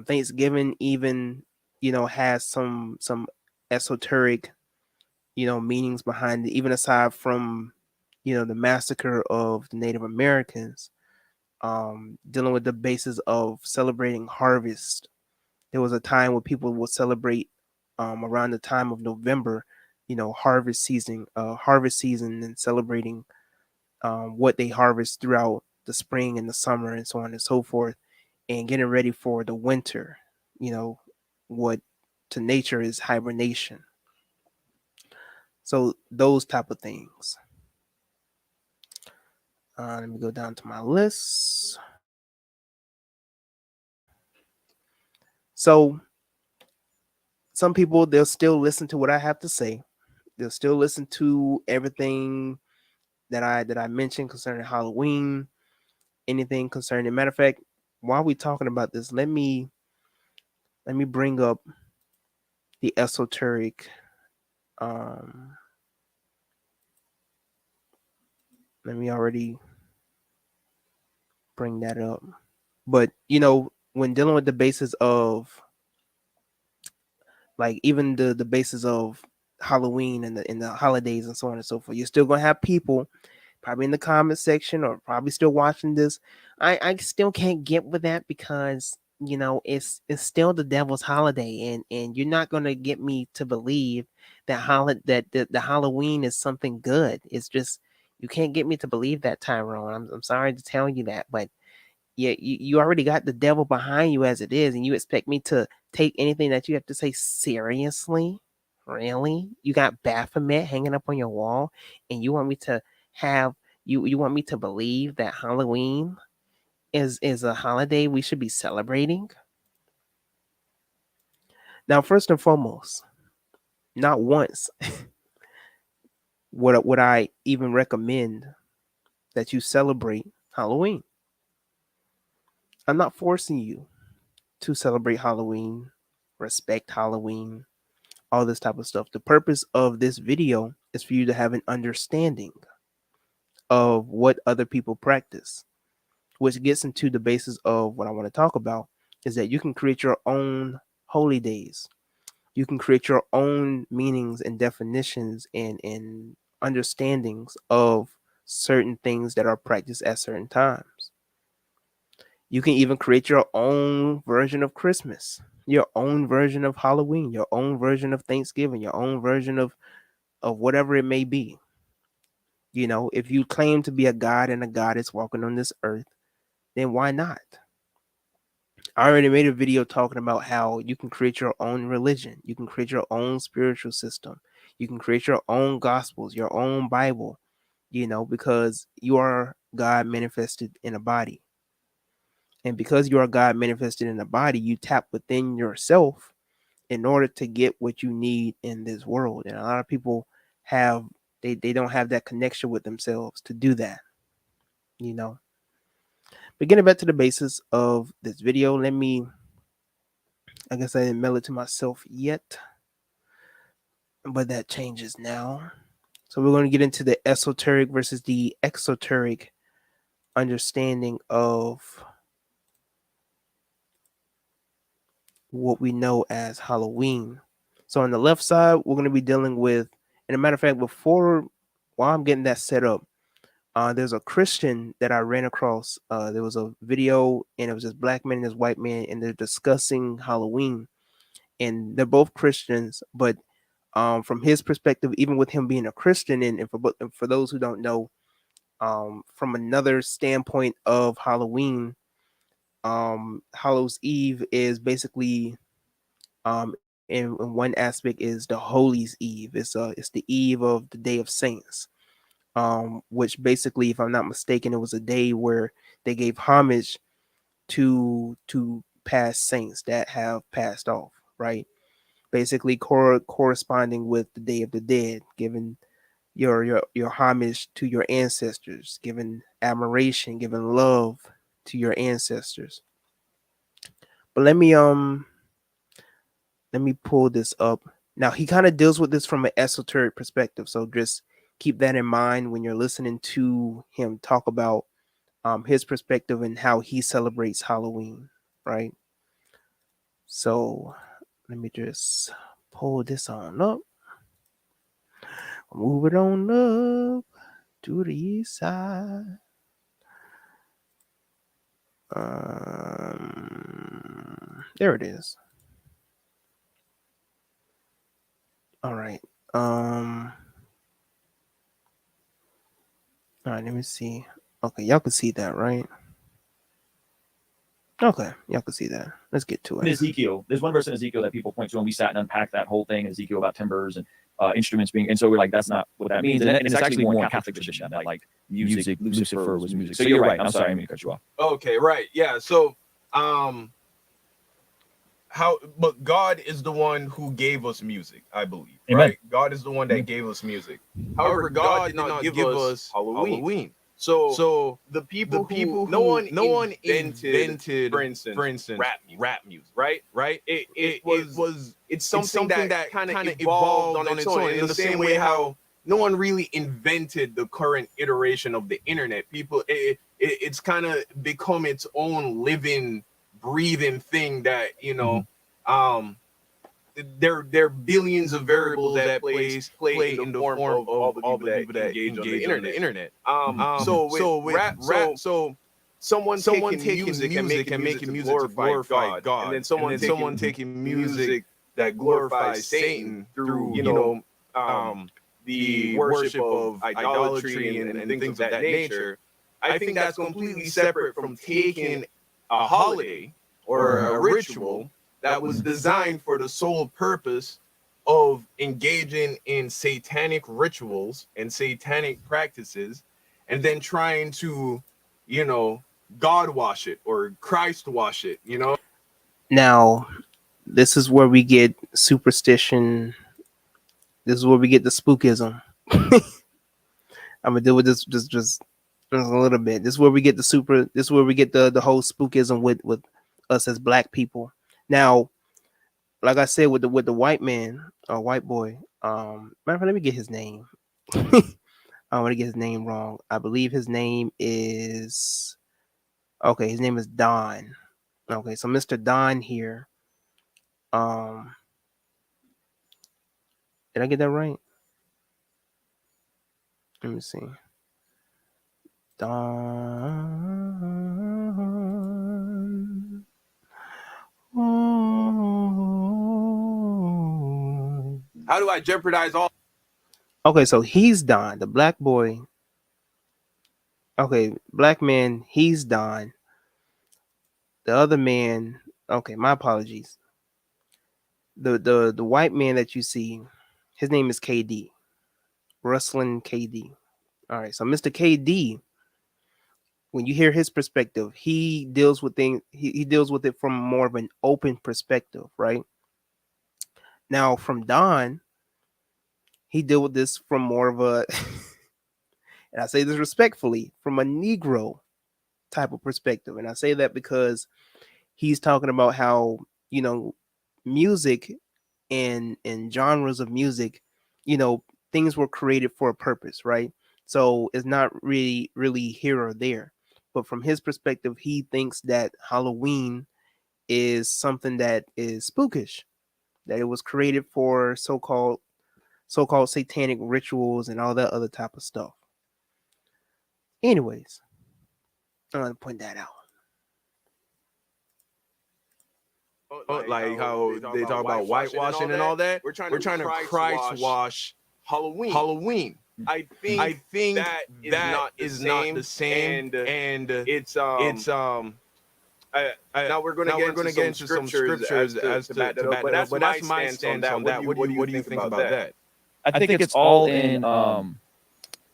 Thanksgiving even has some esoteric meanings behind it, even aside from the massacre of the Native Americans. Dealing with the basis of celebrating harvest. There was a time where people would celebrate around the time of November, harvest season, and celebrating what they harvest throughout the spring and the summer and so on and so forth, and getting ready for the winter. What to nature is hibernation. So those type of things. Let me go down to my list. So some people, they'll still listen to what I have to say. They'll still listen to everything that I mentioned concerning Halloween, anything concerning. Matter of fact, while we're talking about this, let me bring up the esoteric. Let me already bring that up. But when dealing with the basis of like even the basis of Halloween and the holidays and so on and so forth, you're still gonna have people probably in the comment section or probably still watching this. I still can't get with that because it's still the devil's holiday, and you're not gonna get me to believe that the Halloween is something good. It's just you can't get me to believe that, Tyrone. I'm sorry to tell you that, but yeah, you already got the devil behind you as it is, and you expect me to take anything that you have to say seriously? Really? You got Baphomet hanging up on your wall, and you want me to have you want me to believe that Halloween is a holiday we should be celebrating? Now, first and foremost, not once would I even recommend that you celebrate Halloween. I'm not forcing you to celebrate Halloween, respect Halloween, all this type of stuff. The purpose of this video is for you to have an understanding of what other people practice, which gets into the basis of what I want to talk about is that you can create your own holy days. You can create your own meanings and definitions and understandings of certain things that are practiced at certain times. You can even create your own version of Christmas, your own version of Halloween, your own version of Thanksgiving, your own version of whatever it may be. You know, if you claim to be a god and a goddess walking on this earth, then why not? I already made a video talking about how you can create your own religion, you can create your own spiritual system, you can create your own gospels, your own Bible, you know, because you are God manifested in a body. And because you are God manifested in a body, you tap within yourself in order to get what you need in this world. And a lot of people have they don't have that connection with themselves to do that, you know. But getting back to the basis of this video, let me, I guess I didn't mail it to myself yet, but that changes now. So we're going to get into the esoteric versus the exoteric understanding of what we know as Halloween. So on the left side, we're going to be dealing with, and a matter of fact, while I'm getting that set up, there's a Christian that I ran across. There was a video, and it was this black man and this white man, and they're discussing Halloween. And they're both Christians, but from his perspective, even with him being a Christian, and for those who don't know, from another standpoint of Halloween, Hallows Eve is basically, in one aspect, is the Holy's Eve. It's the eve of the Day of Saints, which basically, if I'm not mistaken, it was a day where they gave homage to past saints that have passed off, right? Basically corresponding with the Day of the Dead, giving your homage to your ancestors, giving admiration, giving love to your ancestors. But let me pull this up. Now he kind of deals with this from an esoteric perspective, so just keep that in mind when you're listening to him talk about his perspective and how he celebrates Halloween, right? So let me just pull this on up. Move it on up to the east side. There it is. All right. All right, let me see. Okay, y'all can see that, right? Okay, y'all can see that. Let's get to In it. Ezekiel, there's one verse in Ezekiel that people point to, and we sat and unpacked that whole thing in Ezekiel about timbers and instruments being, and so we're like, that's not what that means. And it's actually more in Catholic tradition that like music, Lucifer was music. So you're right. I'm sorry, I didn't mean to cut you off. Okay, right. Yeah. So, but God is the one who gave us music, I believe. Amen. Right? God is the one that gave us music. However, God did not give us Halloween. So the people who no one invented, for instance, rap music, right? It's something that kind of evolved on its own, in the same way how no one really invented the current iteration of the internet. People, it's kind of become its own living, breathing thing that, you know, there are billions of variables that play in the form of all the people that engage on the internet. So with rap, so someone taking music and making music to glorify God, and then someone taking music that glorifies Satan through, you know, the worship of idolatry and things of that nature. I think that's completely separate from taking a holiday or a ritual that was designed for the sole purpose of engaging in satanic rituals and satanic practices, and then trying to, you know, God wash it or Christ wash it, you know? Now, this is where we get superstition. This is where we get the spookism. I'm gonna deal with this just A little bit. This is where we get this is where we get the whole spookism with us as black people. Now, like I said, with the white man or white boy, matter of fact, let me get his name. I want to get his name wrong. I believe his name is okay. His name is Don. Okay, so Mr. Don here. Did I get that right? Let me see. Don. How do I jeopardize all? Okay, so he's Don, the black boy. Okay, black man, he's Don. The other man, okay, my apologies. The white man that you see, his name is KD. Ruslan KD. All right, so Mr. KD, when you hear his perspective, he deals with things, he deals with it from more of an open perspective, right? Now from Don, he deal with this from more of a and I say this respectfully, from a Negro type of perspective. And I say that because he's talking about how, you know, music and genres of music, you know, things were created for a purpose, right? So it's not really here or there. But from his perspective, he thinks that Halloween is something that is spookish, that it was created for so-called satanic rituals and all that other type of stuff. Anyways, I want to point that out. Like how they talk about whitewashing and all that. We're trying to Christ wash Halloween. I think that is not the same, and it's now we're going to get into some scriptures as to back that up. But that's my stance on that. What do you think about that? I think it's all in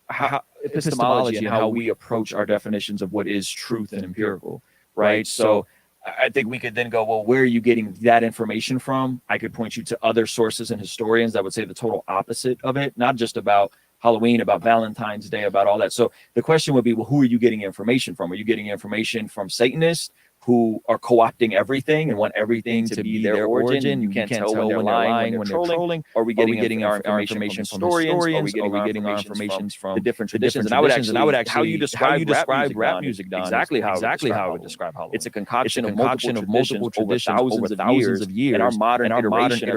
how epistemology and how we approach our definitions of what is truth and empirical, right? So I think we could then go, well, where are you getting that information from? I could point you to other sources and historians that would say the total opposite of it, not just about Halloween, about Valentine's Day, about all that. So the question would be, well, who are you getting information from? Are you getting information from Satanists who are co-opting everything and want everything to be their origin? You can't tell when they're lying, when they're trolling. Are we getting our information from historians? Are we getting our information from the different traditions? And I would actually, how you describe rap music, Don, exactly how I would describe Halloween. It's a concoction of multiple traditions over thousands of years. And our modern iteration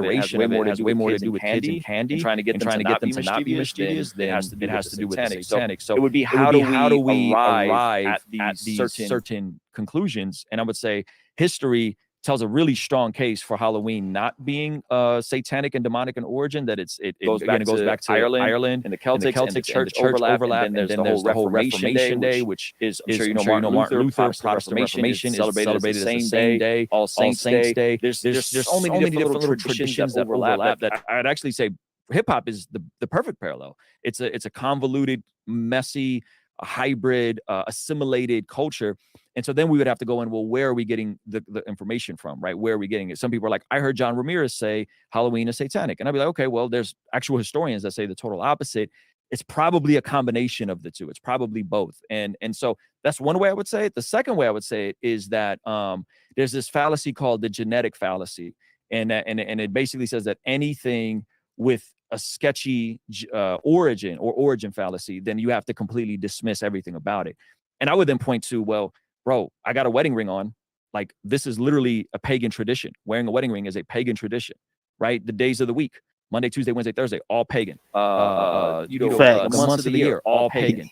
of it has way more to do with kids and candy, and trying to get them to not be mischievous. It has to do with satanic. So it would be how do we arrive at these certain conclusions? And I would say history tells a really strong case for Halloween not being satanic and demonic in origin, that it goes back to Ireland and the Celtics and the church overlap, and then there's the whole Reformation Day, which is, I'm sure you know, Martin Luther, Protestant Reformation is celebrated the same day, All Saints Day. There's so many different little traditions that overlap that I'd actually say hip-hop is the perfect parallel. It's a convoluted, messy, a hybrid, assimilated culture. And so then we would have to go in, well, where are we getting the information from, right? Where are we getting it? Some people are like, I heard John Ramirez say Halloween is satanic. And I'd be like, okay, well, there's actual historians that say the total opposite. It's probably a combination of the two. It's probably both. And so that's one way I would say it. The second way I would say it is that there's this fallacy called the genetic fallacy. And it basically says that anything with a sketchy origin fallacy, then you have to completely dismiss everything about it. And I would then point to, well, bro, I got a wedding ring on. Like, this is literally a pagan tradition. Wearing a wedding ring is a pagan tradition, right? The days of the week, Monday, Tuesday, Wednesday, Thursday, all pagan. The months of the year, all pagan.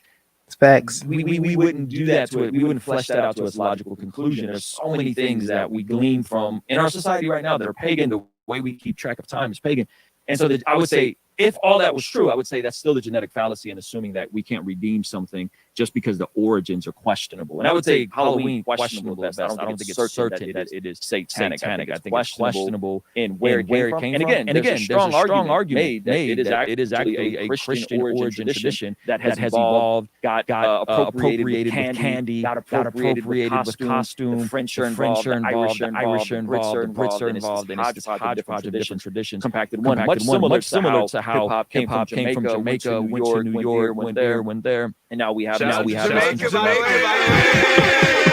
It's facts. We wouldn't do that to it. We wouldn't flesh that out to its logical conclusion. There's so many things that we glean from in our society right now that are pagan. The way we keep track of time is pagan. And so I would say, if all that was true, I would say that's still the genetic fallacy in assuming that we can't redeem something just because the origins are questionable. And I would say Halloween questionable at best. I don't think it's certain that it is satanic. I think it's questionable in where it came from. And again, there's a strong argument made that it is actually a Christian origin tradition that has evolved, got appropriated with candy, got appropriated with costume. The French are involved, the Irish are involved, the Brits are involved, and it's this hodgepodge of different traditions compacted one, much similar to how hip hop came from Jamaica, went to New York, went there, and now we have Jamaica, by the way.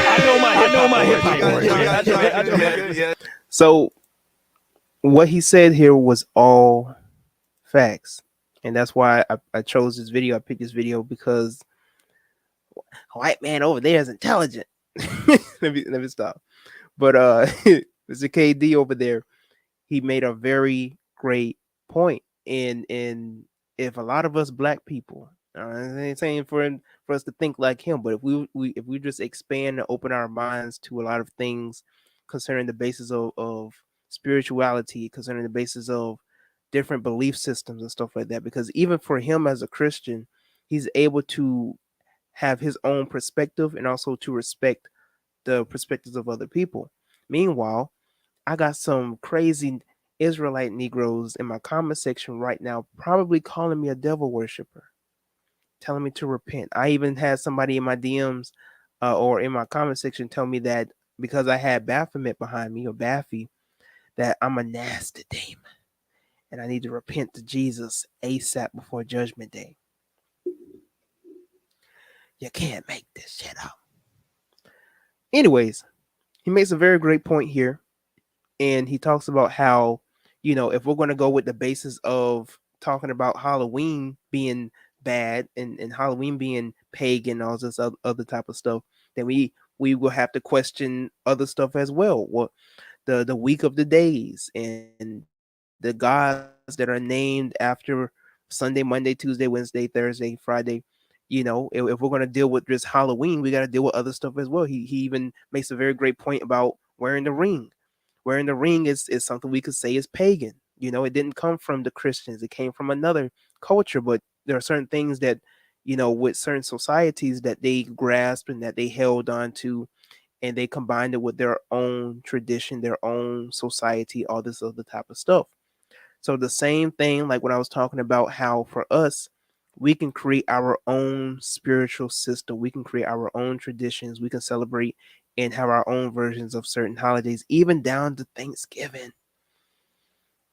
I know my hip hop. Yeah. So what he said here was all facts, and that's why I chose this video. I picked this video because white man over there is intelligent. let me stop. But Mr. KD over there, he made a very great point. And if a lot of us black people, I ain't saying for us to think like him, but if we just expand and open our minds to a lot of things concerning the basis of spirituality, concerning the basis of different belief systems and stuff like that, because even for him as a Christian, he's able to have his own perspective and also to respect the perspectives of other people. Meanwhile, I got some crazy Israelite Negroes in my comment section right now, probably calling me a devil worshiper, telling me to repent. I even had somebody in my DMs or in my comment section tell me that because I had Baphomet behind me or Baffy, that I'm a nasty demon and I need to repent to Jesus ASAP before Judgment Day. You can't make this shit up. Anyways, he makes a very great point here. And he talks about how, if we're going to go with the basis of talking about Halloween being bad and Halloween being pagan, all this other type of stuff, then we will have to question other stuff as well. What the week of the days and the gods that are named after Sunday, Monday, Tuesday, Wednesday, Thursday, Friday. If we're going to deal with just Halloween, we got to deal with other stuff as well. He even makes a very great point about wearing the ring. Wearing the ring is something we could say is pagan. It didn't come from the Christians. It came from another culture, but there are certain things that, with certain societies that they grasped and that they held on to, and they combined it with their own tradition, their own society, all this other type of stuff. So the same thing, like when I was talking about how for us, we can create our own spiritual system. We can create our own traditions. We can celebrate and have our own versions of certain holidays, even down to Thanksgiving.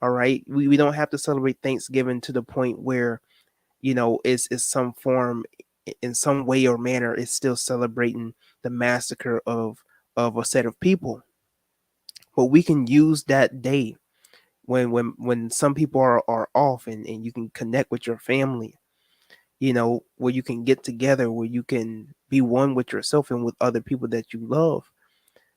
All right. We don't have to celebrate Thanksgiving to the point where, it's some form, in some way or manner, it's still celebrating the massacre of a set of people. But we can use that day when some people are off and you can connect with your family, where you can get together, where you can be one with yourself and with other people that you love.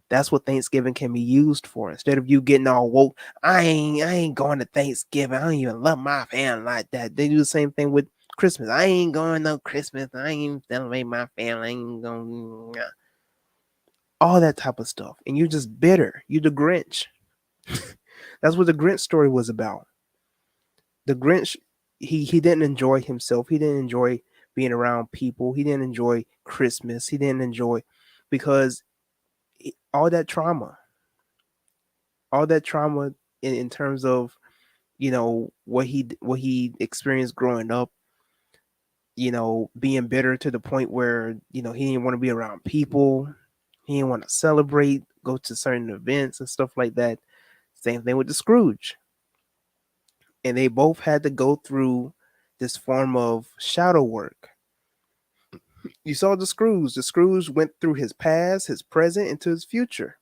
That's what Thanksgiving can be used for. Instead of you getting all woke, I ain't going to Thanksgiving. I don't even love my family like that. They do the same thing with Christmas. I ain't going no Christmas. I ain't celebrate my family. I ain't going all that type of stuff. And you're just bitter. You're the Grinch. That's what the Grinch story was about. The Grinch, he didn't enjoy himself. He didn't enjoy being around people. He didn't enjoy Christmas. He didn't enjoy because all that trauma in terms of what he experienced growing up, being bitter to the point where he didn't want to be around people, he didn't want to celebrate, go to certain events and stuff like that. Same thing with the Scrooge. And they both had to go through this form of shadow work. You saw the Scrooge went through his past, his present, into his future.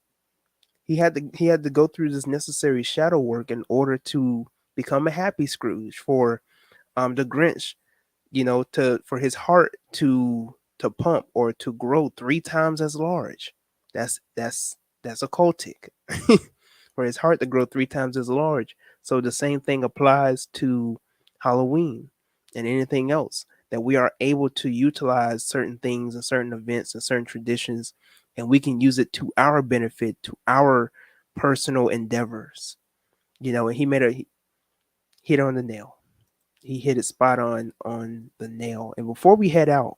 He had to go through this necessary shadow work in order to become a happy Scrooge. For the Grinch, for his heart to pump or to grow 3 times as large. That's occultic. For his heart to grow 3 times as large. So the same thing applies to Halloween and anything else, that we are able to utilize certain things and certain events and certain traditions, and we can use it to our benefit, to our personal endeavors. And he hit on the nail. He hit it spot on the nail. And before we head out,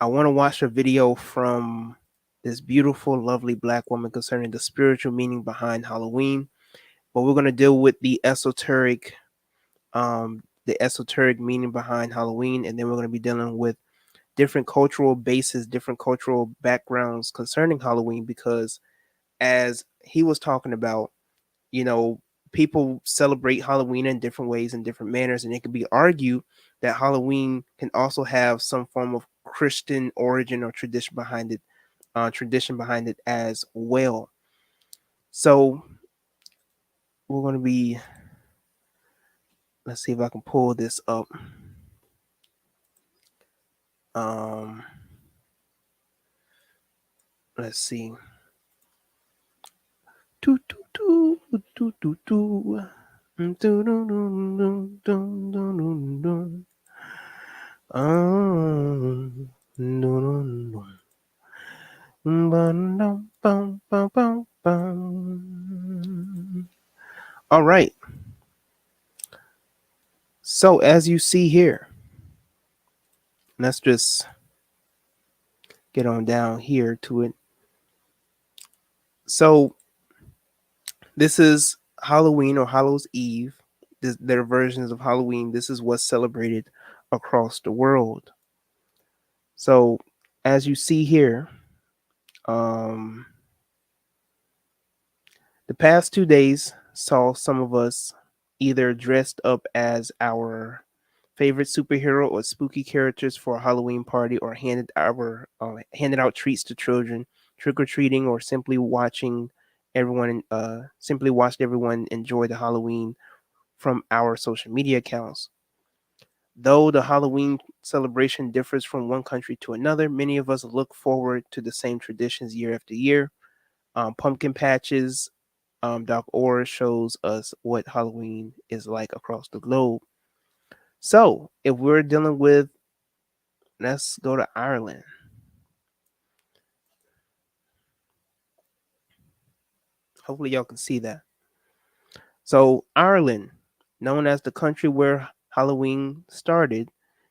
I want to watch a video from this beautiful, lovely black woman concerning the spiritual meaning behind Halloween. But we're going to deal with the esoteric meaning behind Halloween, and then we're going to be dealing with different cultural bases, different cultural backgrounds concerning Halloween, because as he was talking about, people celebrate Halloween in different ways and different manners, and it can be argued that Halloween can also have some form of Christian origin or tradition behind it as well. So we're going to be, let's see if I can pull this up. Um, let's see. Doo, doo, doo, doo, doo, doo. Doo, doo, doo, doo, doo, doo, doo. Doo, doo, doo. Bum, bum, bum, bum, bum. All right. So as you see here, let's just get on down here to it. So this is Halloween or Hallows Eve. Their versions of Halloween. This is what's celebrated across the world. So as you see here, um, the past 2 days saw some of us either dressed up as our favorite superhero or spooky characters for a Halloween party, or handed out treats to children, trick or treating, or simply watched everyone enjoy the Halloween from our social media accounts. Though the Halloween celebration differs from one country to another, many of us look forward to the same traditions year after year. Pumpkin patches, Doc Orr shows us what Halloween is like across the globe. So, if we're dealing with, let's go to Ireland. Hopefully, y'all can see that. So, Ireland, known as the country where Halloween started,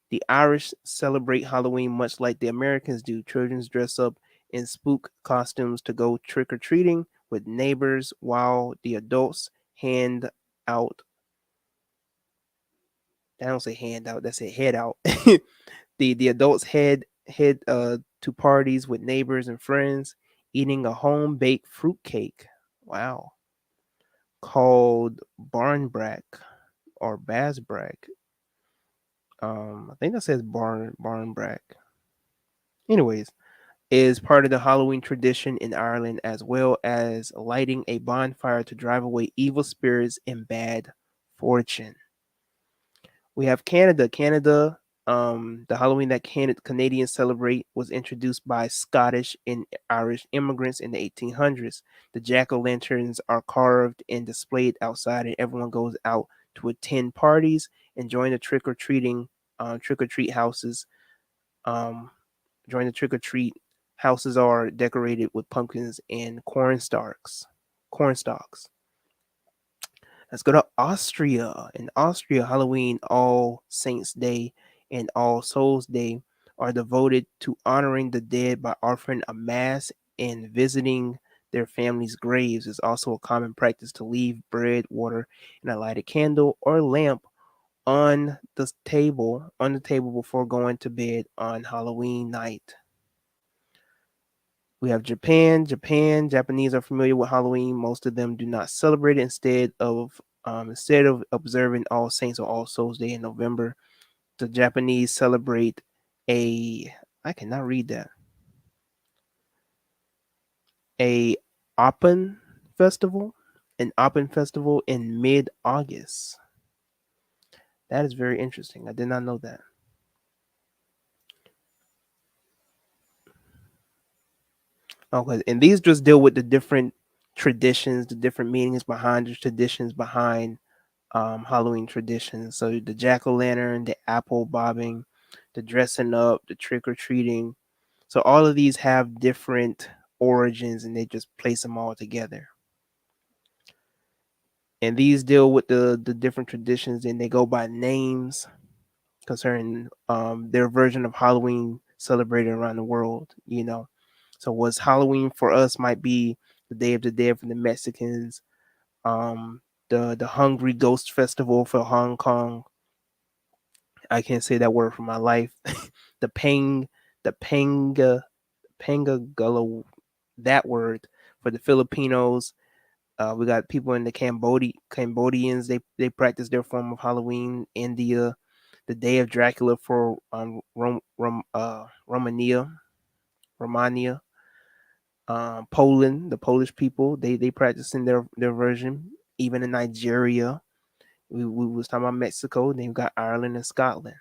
the Irish celebrate Halloween much like the Americans do. Children dress up in spook costumes to go trick or treating with neighbors, while the adults hand out. I don't say hand out. That's a head out. The adults head to parties with neighbors and friends, eating a home baked fruit cake. Wow, called barnbrack or basbrack. I think that says barnbrack. Anyways, is part of the Halloween tradition in Ireland, as well as lighting a bonfire to drive away evil spirits and bad fortune. We have Canada. The Halloween that Canadians celebrate was introduced by Scottish and Irish immigrants in the 1800s. The jack o' lanterns are carved and displayed outside, and everyone goes out to attend parties and join the trick or treat houses. Um, Join the trick or treat houses are decorated with pumpkins and Corn stalks. Let's go to Austria. In Austria, Halloween, All Saints Day, and All Souls Day are devoted to honoring the dead by offering a mass and visiting their families' graves. It's also a common practice to leave bread, water, and a lighted candle or lamp on the table before going to bed on Halloween night. We have Japan. Japanese are familiar with Halloween. Most of them do not celebrate it. Instead of observing All Saints or All Souls Day in November, the Japanese celebrate a I cannot read that a Oppen festival, in mid-August. That is very interesting. I did not know that. Okay, and these just deal with the different traditions, the different meanings behind the traditions behind Halloween traditions. So the jack o' lantern, the apple bobbing, the dressing up, the trick or treating. So all of these have different origins, and they just place them all together. And these deal with the different traditions, and they go by names concerning their version of Halloween celebrated around the world. So what's Halloween for us might be the Day of the Dead for the Mexicans, um, the Hungry Ghost Festival for Hong Kong. I can't say that word for my life. the pang, the panga, pangagalo, that word for the Filipinos. We got people in the Cambodians. They practice their form of Halloween. India, the Day of Dracula for Romania, Poland, the Polish people. They practice in their version. Even in Nigeria, we was talking about Mexico. Then you got Ireland and Scotland.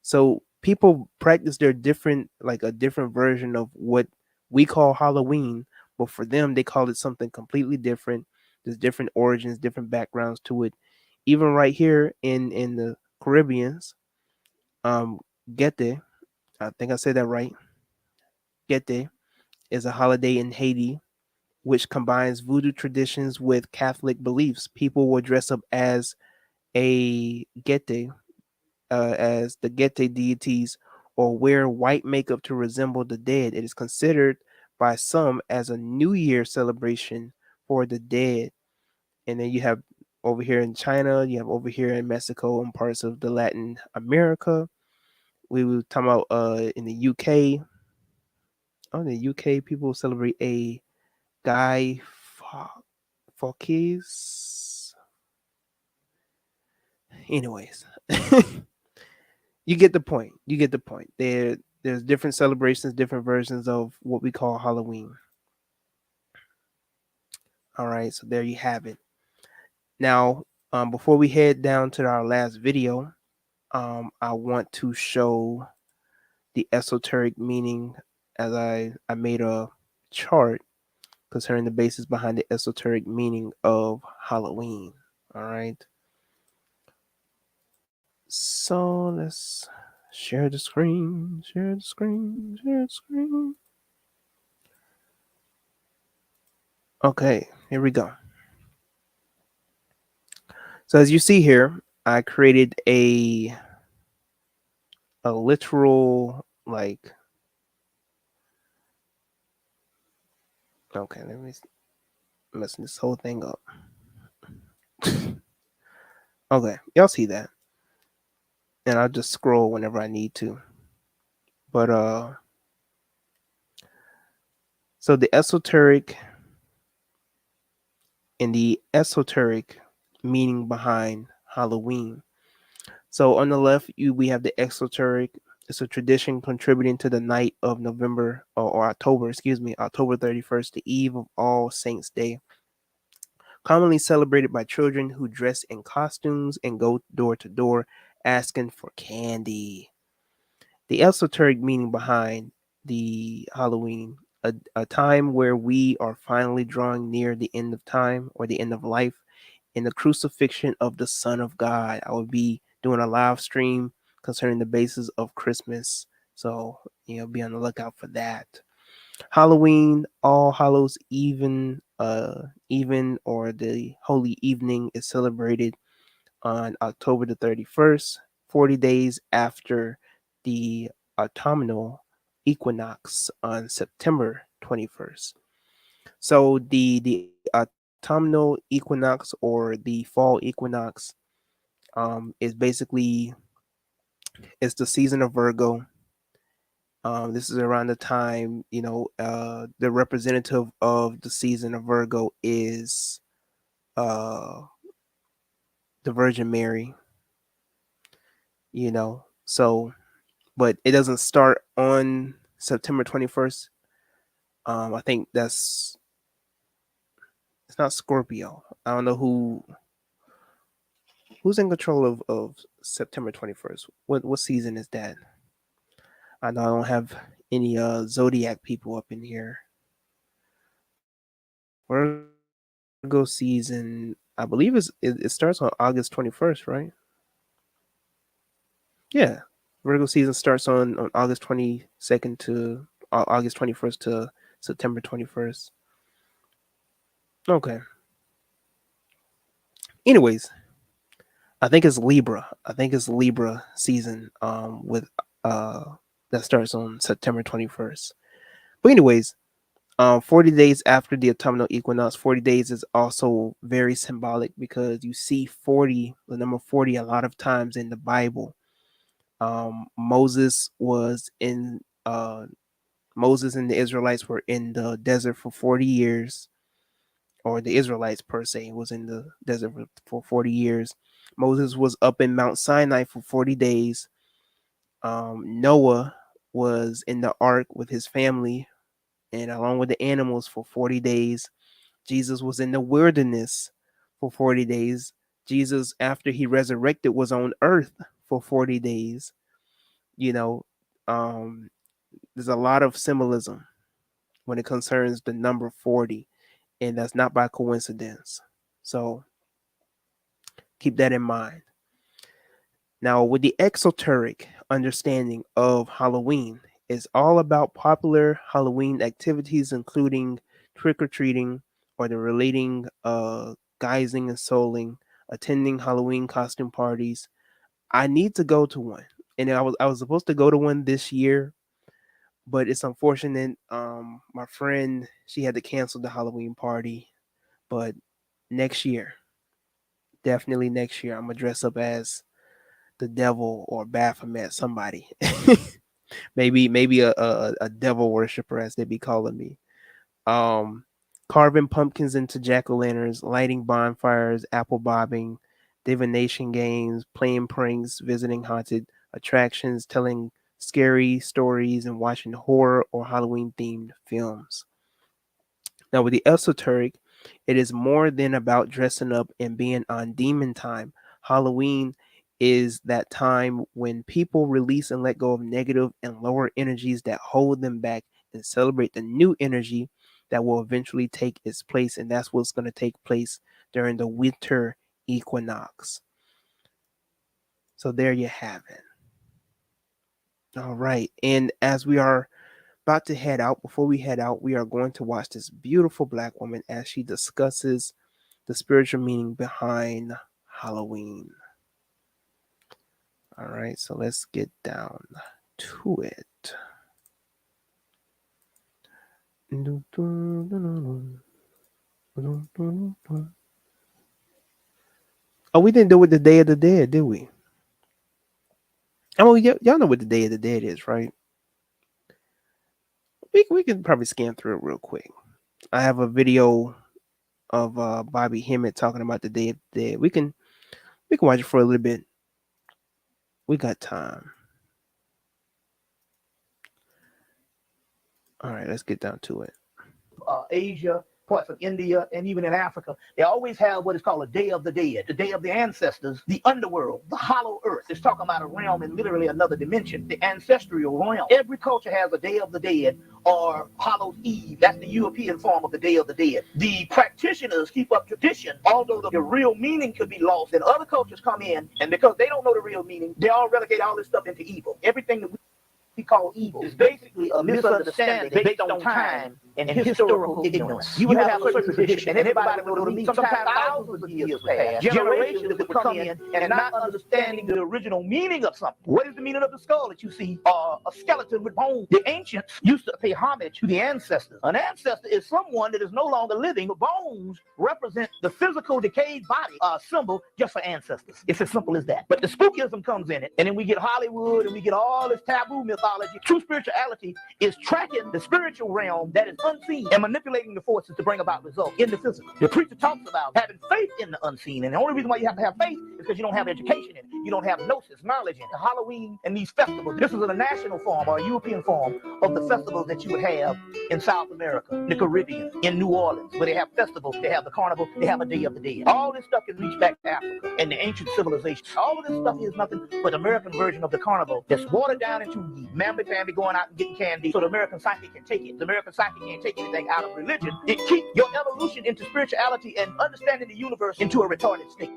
So people practice their different, like a different version of what we call Halloween, but for them they call it something completely different. There's different origins, different backgrounds to it. Even right here in the Caribbeans, um, Gete, I think I said that right. Gete is a holiday in Haiti which combines voodoo traditions with Catholic beliefs. People will dress up a Gete as the Gete deities or wear white makeup to resemble the dead. It is considered by some as a New Year celebration for the dead. And then you have over here in China, you have over here in Mexico and parts of the Latin America. We were talking about in the UK. Oh, in the UK, people celebrate a Guy Fawkes. Anyways, you get the point. You get the point. There's different celebrations, different versions of what we call Halloween. All right, so there you have it. Now, before we head down to our last video, I want to show the esoteric meaning as I made a chart concerning the basis behind the esoteric meaning of Halloween. All right. So let's share the screen, share the screen, share the screen. Okay, here we go. So as you see here, I created a literal like. Okay, let me messing this whole thing up. Okay, y'all see that, and I'll just scroll whenever I need to. But so the esoteric meaning behind Halloween. So on the left, we have the exoteric. It's a tradition contributing to the night of November or October, October 31st, the eve of All Saints Day, commonly celebrated by children who dress in costumes and go door to door asking for candy. The esoteric meaning behind the Halloween, a time where we are finally drawing near the end of time or the end of life in the crucifixion of the Son of God. I will be doing a live stream concerning the basis of Christmas. So, be on the lookout for that. Halloween, All Hallows even or the Holy Evening is celebrated on October the 31st, 40 days after the autumnal equinox on September 21st. So the autumnal equinox or the fall equinox is basically it's the season of Virgo. This is around the time, the representative of the season of Virgo is uh, the Virgin Mary, So, but it doesn't start on September 21st. I think it's not Scorpio. I don't know who's in control of September 21st. What season is that? I know I don't have any zodiac people up in here. Virgo season, I believe it starts on August 21st, right? Yeah. Virgo season starts on August 22nd to August 21st to September 21st. Okay. Anyways, I think it's Libra. I think it's Libra season with that starts on September 21st. But anyways, 40 days after the autumnal equinox, 40 days is also very symbolic because you see 40, the number 40 a lot of times in the Bible. Moses and the Israelites were in the desert for 40 years. or the Israelites per se, was in the desert for 40 years. Moses was up in Mount Sinai for 40 days. Noah was in the ark with his family and along with the animals for 40 days. Jesus was in the wilderness for 40 days. Jesus, after he resurrected, was on earth for 40 days. You know, um, there's a lot of symbolism when it concerns the number 40, and that's not by coincidence. So keep that in mind. Now, with the exoteric understanding of Halloween, it's all about popular Halloween activities, including trick or treating or the relating guising and souling, attending Halloween costume parties. I need to go to one, and I was supposed to go to one this year, but it's unfortunate. My friend, she had to cancel the Halloween party, but next year, definitely next year, I'm gonna dress up as the devil or Baphomet, somebody. maybe a devil worshiper, as they be calling me. Um, Carving pumpkins into jack o' lanterns, lighting bonfires, apple bobbing, divination games, playing pranks, visiting haunted attractions, telling scary stories, and watching horror or Halloween themed films. Now, with the esoteric, it is more than about dressing up and being on demon time. Halloween is that time when people release and let go of negative and lower energies that hold them back and celebrate the new energy that will eventually take its place. And that's what's going to take place during the winter equinox. So there you have it. All right. And as we are about to head out, before we head out, we are going to watch this beautiful black woman as she discusses the spiritual meaning behind Halloween. All right, so let's get down to it. Oh, we didn't do it the Day of the Dead, did we? I mean, y'all know what the Day of the Dead is, right? We can probably scan through it real quick. I have a video of Bobby Hemmett talking about the Day of the Dead. We can watch it for a little bit. We got time. All right, let's get down to it. Asia, parts of India, and even in Africa, they always have what is called a Day of the Dead, the Day of the Ancestors, the underworld, the hollow earth. It's talking about a realm in literally another dimension, the ancestral realm. Every culture has a Day of the Dead or Hallows Eve. That's the European form of the Day of the Dead. The practitioners keep up tradition, although the real meaning could be lost. And other cultures come in, and because they don't know the real meaning, they all relegate all this stuff into evil. Everything that we call evil is basically a misunderstanding based on time and historical ignorance. You would have a certain tradition, and everybody would know the meaning. Sometimes thousands of years would pass. Generations would come in and not understanding the original meaning of something. What is the meaning of the skull that you see? A skeleton with bones. The ancients used to pay homage to the ancestors. An ancestor is someone that is no longer living. The bones represent the physical decayed body, symbol just for ancestors. It's as simple as that. But the spookism comes in it, and then we get Hollywood, and we get all this taboo mythology. True spirituality is tracking the spiritual realm that is unseen and manipulating the forces to bring about results in the physical. The preacher talks about having faith in the unseen, and the only reason why you have to have faith is because you don't have education in it. You don't have gnosis, knowledge in it. Halloween and these festivals, this is a national form or a European form of the festivals that you would have in South America, the Caribbean, in New Orleans, where they have festivals, they have the carnival, they have a Day of the Dead. All this stuff can reach back to Africa and the ancient civilization. All of this stuff is nothing but American version of the carnival that's watered down into mamby-pamby going out and getting candy so the American psyche can take it. The American psyche can't take anything out of religion. It keeps your evolution into spirituality and understanding the universe into a retarded state.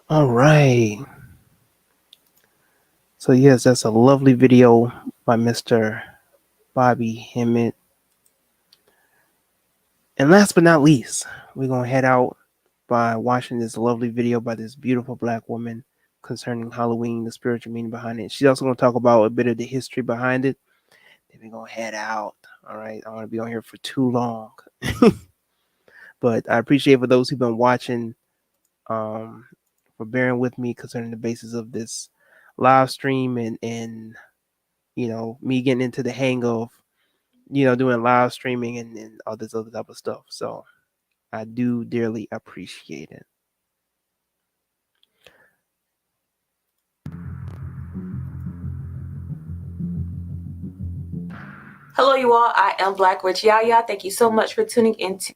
All right. So yes, that's a lovely video by Mr. Bobby Hemmett. And last but not least, we're gonna head out by watching this lovely video by this beautiful black woman concerning Halloween, the spiritual meaning behind it. She's also gonna talk about a bit of the history behind it. Then we're gonna head out. All right. I don't want to be on here for too long. But I appreciate for those who've been watching, for bearing with me concerning the basis of this live stream and me getting into the hang of doing live streaming and all this other type of stuff. So I do dearly appreciate it. Hello, you all. I am Black Witch Yaya. Thank you so much for tuning into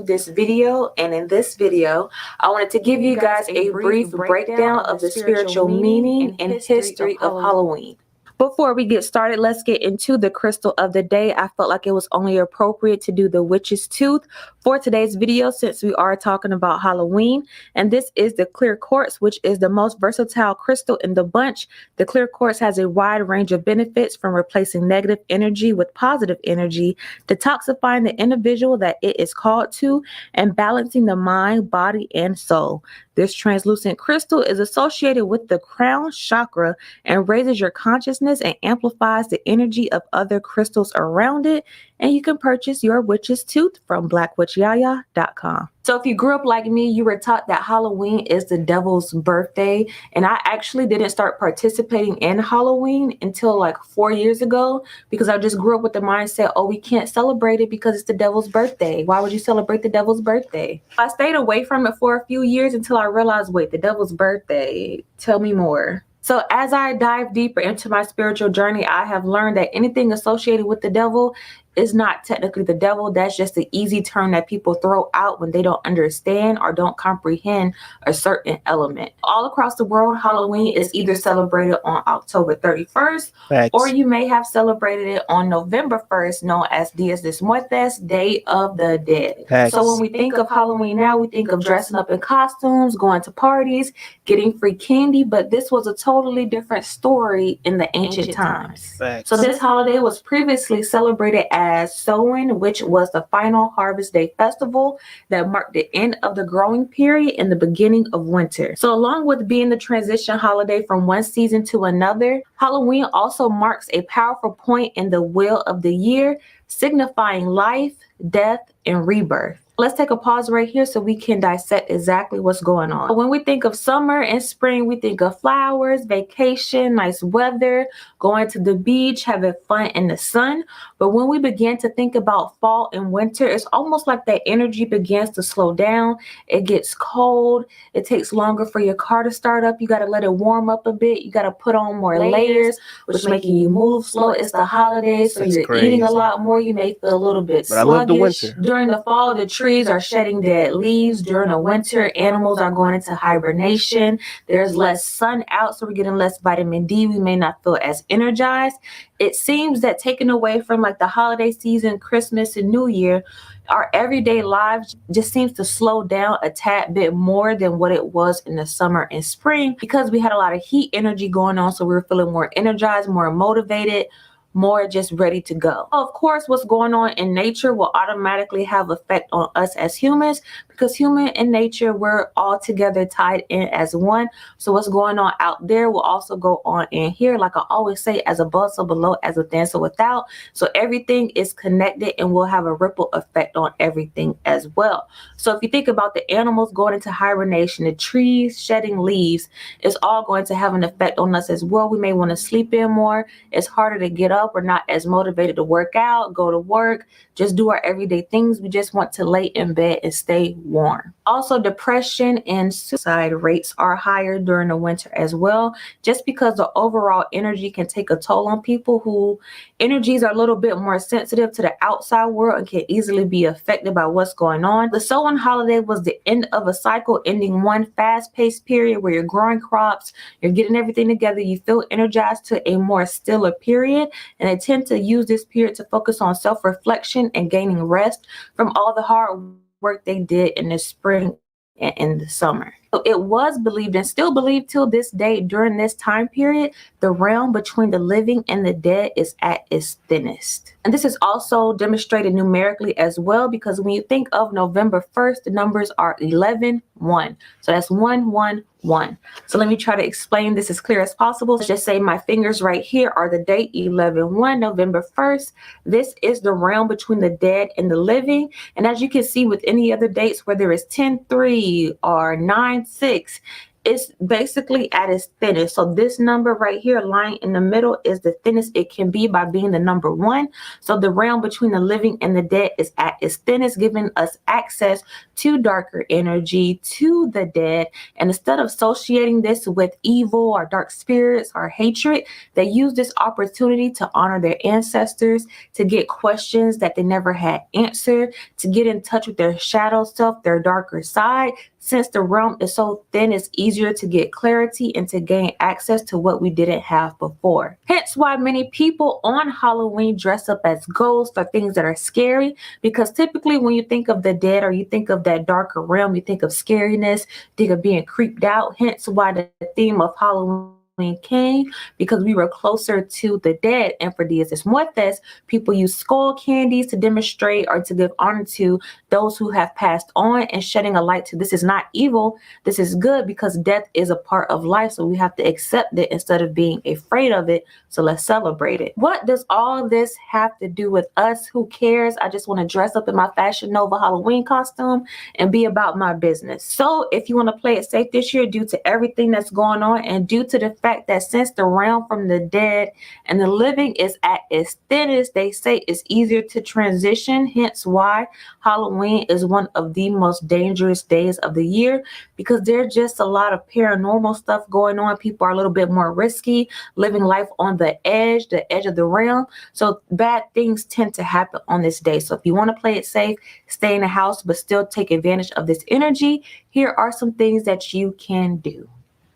this video. And in this video, I wanted to give you guys a brief breakdown of the spiritual meaning and history of Halloween. Before we get started, let's get into the crystal of the day. I felt like it was only appropriate to do the witch's tooth for today's video since we are talking about Halloween. And this is the clear quartz, which is the most versatile crystal in the bunch. The clear quartz has a wide range of benefits, from replacing negative energy with positive energy, detoxifying the individual that it is called to, and balancing the mind, body, and soul. This translucent crystal is associated with the crown chakra and raises your consciousness and amplifies the energy of other crystals around it. And you can purchase your witch's tooth from blackwitchyaya.com. So if you grew up like me, you were taught that Halloween is the devil's birthday. And I actually didn't start participating in Halloween until like 4 years ago, because I just grew up with the mindset, oh, we can't celebrate it because it's the devil's birthday. Why would you celebrate the devil's birthday? I stayed away from it for a few years until I realized, wait, the devil's birthday, tell me more. So as I dive deeper into my spiritual journey, I have learned that anything associated with the devil is not technically the devil. That's just the easy term that people throw out when they don't understand or don't comprehend a certain element. All across the world, Halloween is either celebrated on October 31st, Facts. or you may have celebrated it on November 1st, known as Dias de Muertos, Day of the Dead. Facts. So when we think of Halloween now, we think of dressing up in costumes, going to parties, getting free candy, but this was a totally different story in the ancient times. Facts. So this holiday was previously celebrated as Samhain, which was the final harvest day festival that marked the end of the growing period and the beginning of winter. So along with being the transition holiday from one season to another, Halloween also marks a powerful point in the wheel of the year, signifying life, death, and rebirth. Let's take a pause right here so we can dissect exactly what's going on. When we think of summer and spring, we think of flowers, vacation, nice weather, going to the beach, having fun in the sun. But when we begin to think about fall and winter, it's almost like that energy begins to slow down. It gets cold. It takes longer for your car to start up. You got to let it warm up a bit. You got to put on more layers, which making you move slow. It's the holidays, so you're eating a lot more. You may feel a little bit sluggish. I love the winter. During the fall, the trees are shedding dead leaves. During the winter, animals are going into hibernation. There's less sun out, so we're getting less vitamin D. We may not feel as energized. It seems that taken away from like the holiday season, Christmas and New Year, our everyday lives just seems to slow down a tad bit more than what it was in the summer and spring, because we had a lot of heat energy going on. So we were feeling more energized, more motivated, more just ready to go. Of course, what's going on in nature will automatically have effect on us as humans, because human and nature, we're all together tied in as one. So what's going on out there will also go on in here. Like I always say, as above, so below, as within, so without. So everything is connected and will have a ripple effect on everything as well. So if you think about the animals going into hibernation, the trees shedding leaves, it's all going to have an effect on us as well. We may want to sleep in more. It's harder to get up. We're not as motivated to work out, go to work, just do our everyday things. We just want to lay in bed and stay warm. Also, depression and suicide rates are higher during the winter as well, just because the overall energy can take a toll on people who energies are a little bit more sensitive to the outside world and can easily be affected by what's going on. The Samhain holiday was the end of a cycle, ending one fast-paced period where you're growing crops, you're getting everything together, you feel energized, to a more stiller period. And they tend to use this period to focus on self-reflection and gaining rest from all the hard work they did in the spring and in the summer. So it was believed and still believed till this day during this time period, the realm between the living and the dead is at its thinnest. And this is also demonstrated numerically as well, because when you think of November 1st, the numbers are 11, 1. So that's 1, 1, 1. So let me try to explain this as clear as possible. Let's just say my fingers right here are the date 11/1, November 1st. This is the realm between the dead and the living. And as you can see with any other dates, whether it's 10/3 or 9/6, it's basically at its thinnest. So this number right here lying in the middle is the thinnest it can be by being the number 1. So the realm between the living and the dead is at its thinnest, giving us access to darker energy, to the dead. And instead of associating this with evil or dark spirits or hatred, they use this opportunity to honor their ancestors, to get questions that they never had answered, to get in touch with their shadow self, their darker side. Since the realm is so thin, it's easier to get clarity and to gain access to what we didn't have before. Hence why many people on Halloween dress up as ghosts or things that are scary, because typically when you think of the dead or you think of that darker realm, you think of scariness, think of being creeped out. Hence why the theme of Halloween came, because we were closer to the dead. And for Dias de Muertes, people use skull candies to demonstrate or to give honor to those who have passed on, and shedding a light to this is not evil, this is good, because death is a part of life. So we have to accept it instead of being afraid of it. So let's celebrate it. What does all this have to do with us? Who cares? I just want to dress up in my Fashion Nova Halloween costume and be about my business. So if you want to play it safe this year, due to everything that's going on and due to the fact that since the realm from the dead and the living is at its thinnest, they say it's easier to transition. Hence why Halloween is one of the most dangerous days of the year, because there's just a lot of paranormal stuff going on. People are a little bit more risky, living life on the edge of the realm. So bad things tend to happen on this day. So if you want to play it safe, stay in the house, but still take advantage of this energy, here are some things that you can do.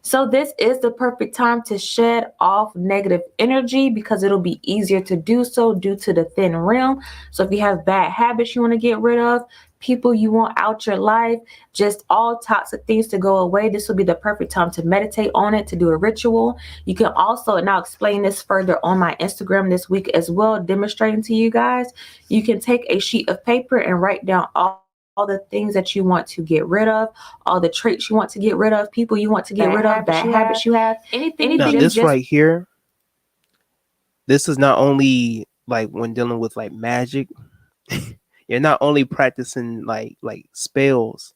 So this is the perfect time to shed off negative energy, because it'll be easier to do so due to the thin realm. So if you have bad habits you want to get rid of, people you want out your life, just all toxic things to go away, this will be the perfect time to meditate on it, to do a ritual. You can also, and I'll explain this further on my Instagram this week as well, demonstrating to you guys, you can take a sheet of paper and write down all the things that you want to get rid of, all the traits you want to get rid of, people you want to get rid of, bad habits you have, anything Now, that this just right here, this is not only like when dealing with like magic. You're not only practicing like spells,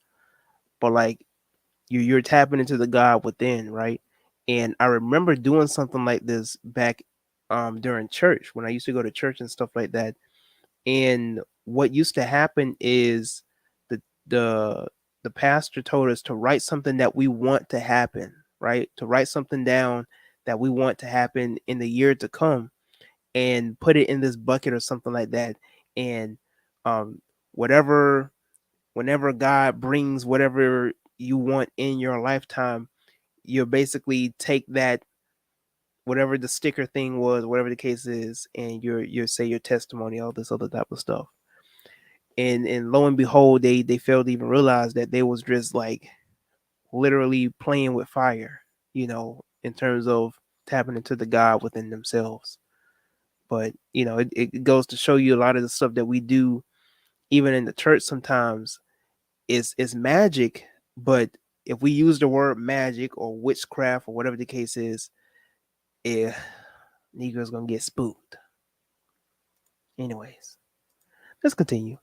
but like you're tapping into the God within, right? And I remember doing something like this back during church, when I used to go to church and stuff like that. And what used to happen is the the pastor told us to write something that we want to happen, right? To write something down that we want to happen in the year to come, and put it in this bucket or something like that. And whatever, whenever God brings whatever you want in your lifetime, you basically take that, whatever the sticker thing was, whatever the case is, and you say your testimony, all this other type of stuff. And lo and behold, they failed to even realize that they was just like literally playing with fire, in terms of tapping into the God within themselves. But it goes to show you a lot of the stuff that we do, even in the church, sometimes is magic. But if we use the word magic or witchcraft or whatever the case is, Negro's gonna get spooked. Anyways, let's continue.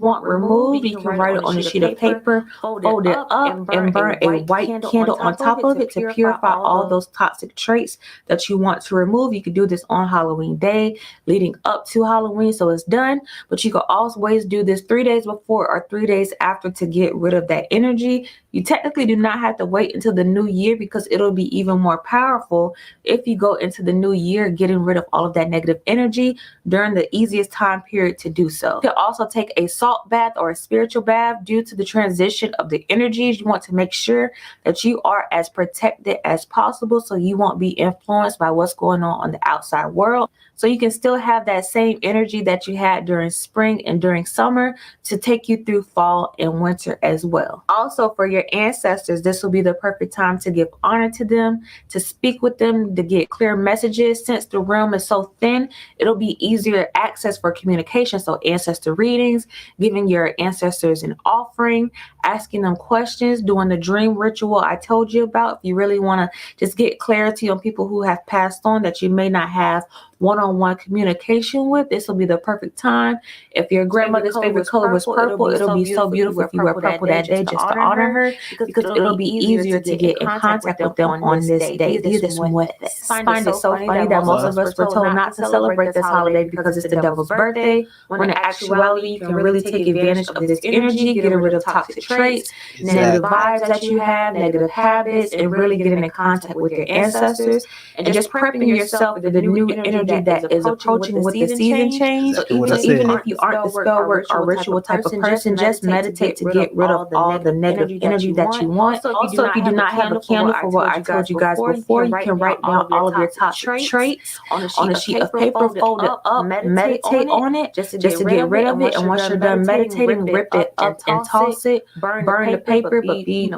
want removed, you can write it on a sheet of paper, fold it up, and burn a white candle on top of it to purify all those toxic traits that you want to remove. You can do this on Halloween day, leading up to Halloween, so it's done. But you can always do this 3 days before or 3 days after to get rid of that energy. You technically do not have to wait until the new year, because it'll be even more powerful if you go into the new year getting rid of all of that negative energy during the easiest time period to do so. You can also take a salt bath or a spiritual bath. Due to the transition of the energies, you want to make sure that you are as protected as possible, so you won't be influenced by what's going on the outside world. So you can still have that same energy that you had during spring and during summer to take you through fall and winter as well. Also, for your ancestors, this will be the perfect time to give honor to them, to speak with them, to get clear messages. Since the realm is so thin, it'll be easier access for communication. So ancestor readings, giving your ancestors an offering, asking them questions, doing the dream ritual I told you about. If you really want to just get clarity on people who have passed on that you may not have one-on-one communication with, this will be the perfect time. If your grandmother's favorite color was purple, it'll be so beautiful if you wear purple that day just to honor her, because it'll be easier to get in contact with them on this day. Do this with this. I find it so funny that most of us were told not to celebrate this holiday because it's the devil's birthday, when in actuality you can really take advantage of this energy, getting rid of toxic traits, negative vibes that you have, negative habits, and really getting in contact with your ancestors, and just prepping yourself for the new energy that is approaching with the season change. Exactly what So I even said. if you aren't the spell work or ritual type of person, just meditate to get rid of all the negative energy that you want. Also, if you do not have a candle for what I told you guys before, you can write down all of your toxic traits on a sheet of paper, fold it up, meditate on it just to get rid of it. And once you're done meditating, rip it up and toss it. Burn the paper, but be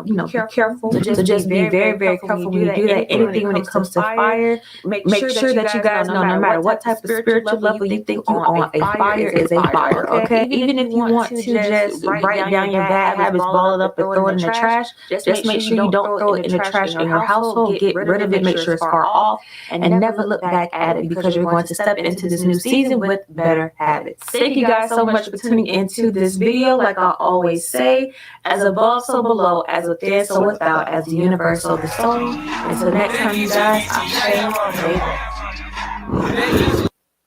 careful. So just be very, very careful when you do that. Anything when it comes to fire, make sure that you guys know no matter what type of spiritual level you think you on, a fire is a fire, okay? Even if you want to just write down your bad habits, ball it up and throw it in the trash, just make sure you don't throw it in the trash in your household. Get rid of it, make sure it's far off, and never look back at it, because you're going to step into this new season with better habits. Thank you guys so much for tuning into this video. Like I always say, as above, so below, as within, so without, as the universe, so the soul. Until next time, you guys,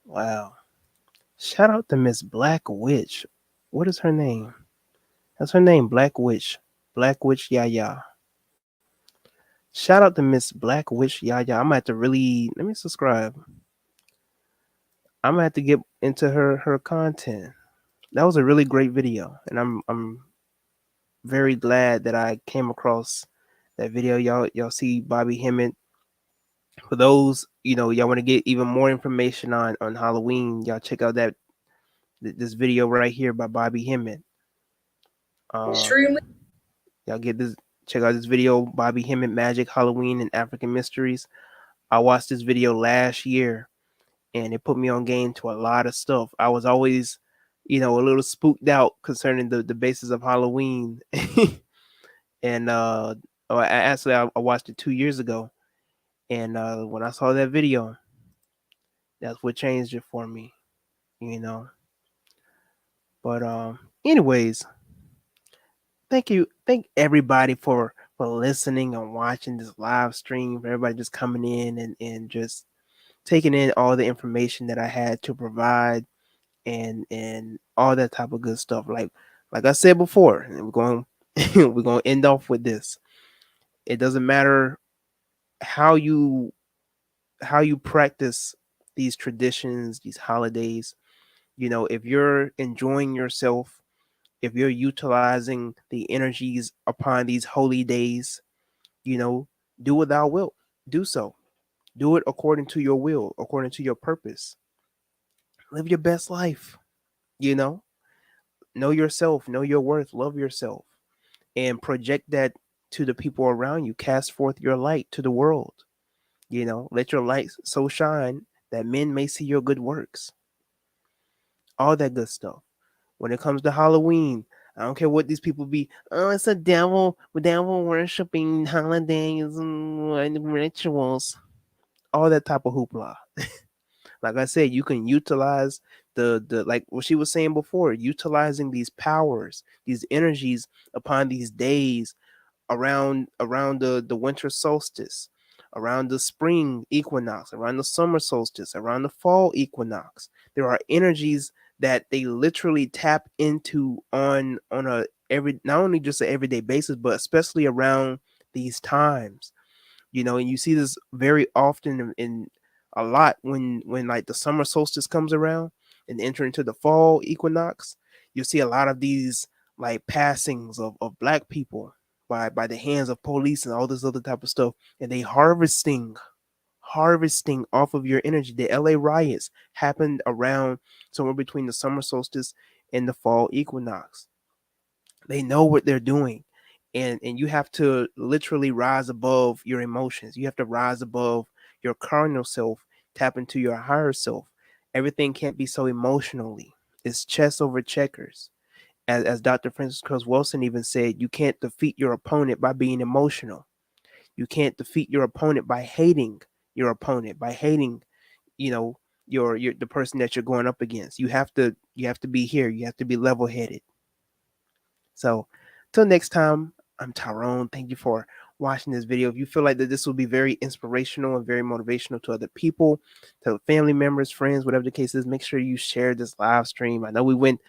Wow. Shout out to Miss Black Witch. What is her name? That's her name, Black Witch. Black Witch Yaya. Shout out to Miss Black Witch Yaya. I'm gonna have to really let me subscribe. I'm gonna have to get into her content. That was a really great video, and I'm very glad that I came across that video. Y'all see Bobby Hemmett. For those, y'all want to get even more information on Halloween, y'all check out this video right here by Bobby Hemmett. Extremely. Y'all check out this video, Bobby Hemmett, Magic, Halloween, and African Mysteries. I watched this video last year, and it put me on game to a lot of stuff. I was always, a little spooked out concerning the basis of Halloween. And I watched it 2 years ago. And when I saw that video, that's what changed it for me, But anyways, thank everybody for listening and watching this live stream. For everybody just coming in and just taking in all the information that I had to provide and all that type of good stuff. Like I said before, and we're going to end off with this. It doesn't matter how you practice these traditions, these holidays. If you're enjoying yourself, if you're utilizing the energies upon these holy days, do what thou wilt. Do so. Do it according to your will, according to your purpose. Live your best life. Know yourself, know your worth, love yourself, and project that to the people around you. Cast forth your light to the world. Let your light so shine that men may see your good works. All that good stuff. When it comes to Halloween, I don't care what these people be. Oh, it's a devil worshiping holidays and rituals. All that type of hoopla. Like I said, you can utilize the like what she was saying before, utilizing these powers, these energies upon these days around the winter solstice, around the spring equinox, around the summer solstice, around the fall equinox. There are energies that they literally tap into on a not only just an everyday basis, but especially around these times. And you see this very often in a lot when like the summer solstice comes around and enter into the fall equinox. You see a lot of these like passings of black people by the hands of police and all this other type of stuff, and they harvesting harvesting off of your energy. The LA riots happened around somewhere between the summer solstice and the fall equinox. They know what they're doing. And you have to literally rise above your emotions. You have to rise above your carnal self, tap into your higher self. Everything can't be so emotionally. It's chess over checkers. As Dr. Francis Cruz Wilson even said, you can't defeat your opponent by being emotional. You can't defeat your opponent by hating your opponent, by hating, you know, your the person that you're going up against. You have to be here. You have to be level headed. So, till next time, I'm Tyrone. Thank you for watching this video. If you feel like that this will be very inspirational and very motivational to other people, to family members, friends, whatever the case is, make sure you share this live stream. I know we went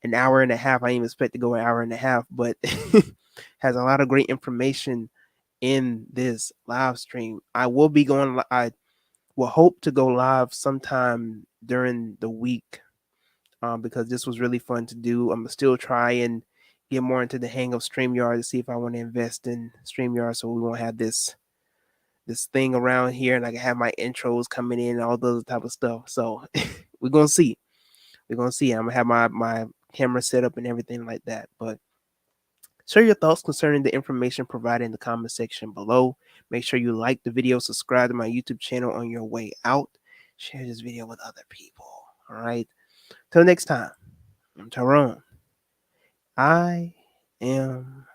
an hour and a half. I didn't even expect to go an hour and a half, but has a lot of great information in this live stream. I will be going. I will hope to go live sometime during the week, because this was really fun to do. I'm still try and get more into the hang of StreamYard to see if I want to invest in StreamYard so we won't have this thing around here and I can have my intros coming in and all those type of stuff. So we're gonna see. We're gonna see. I'm gonna have my camera set up and everything like that. But share your thoughts concerning the information provided in the comment section below. Make sure you like the video, subscribe to my YouTube channel on your way out. Share this video with other people. All right. Till next time, I'm Tyrone. I am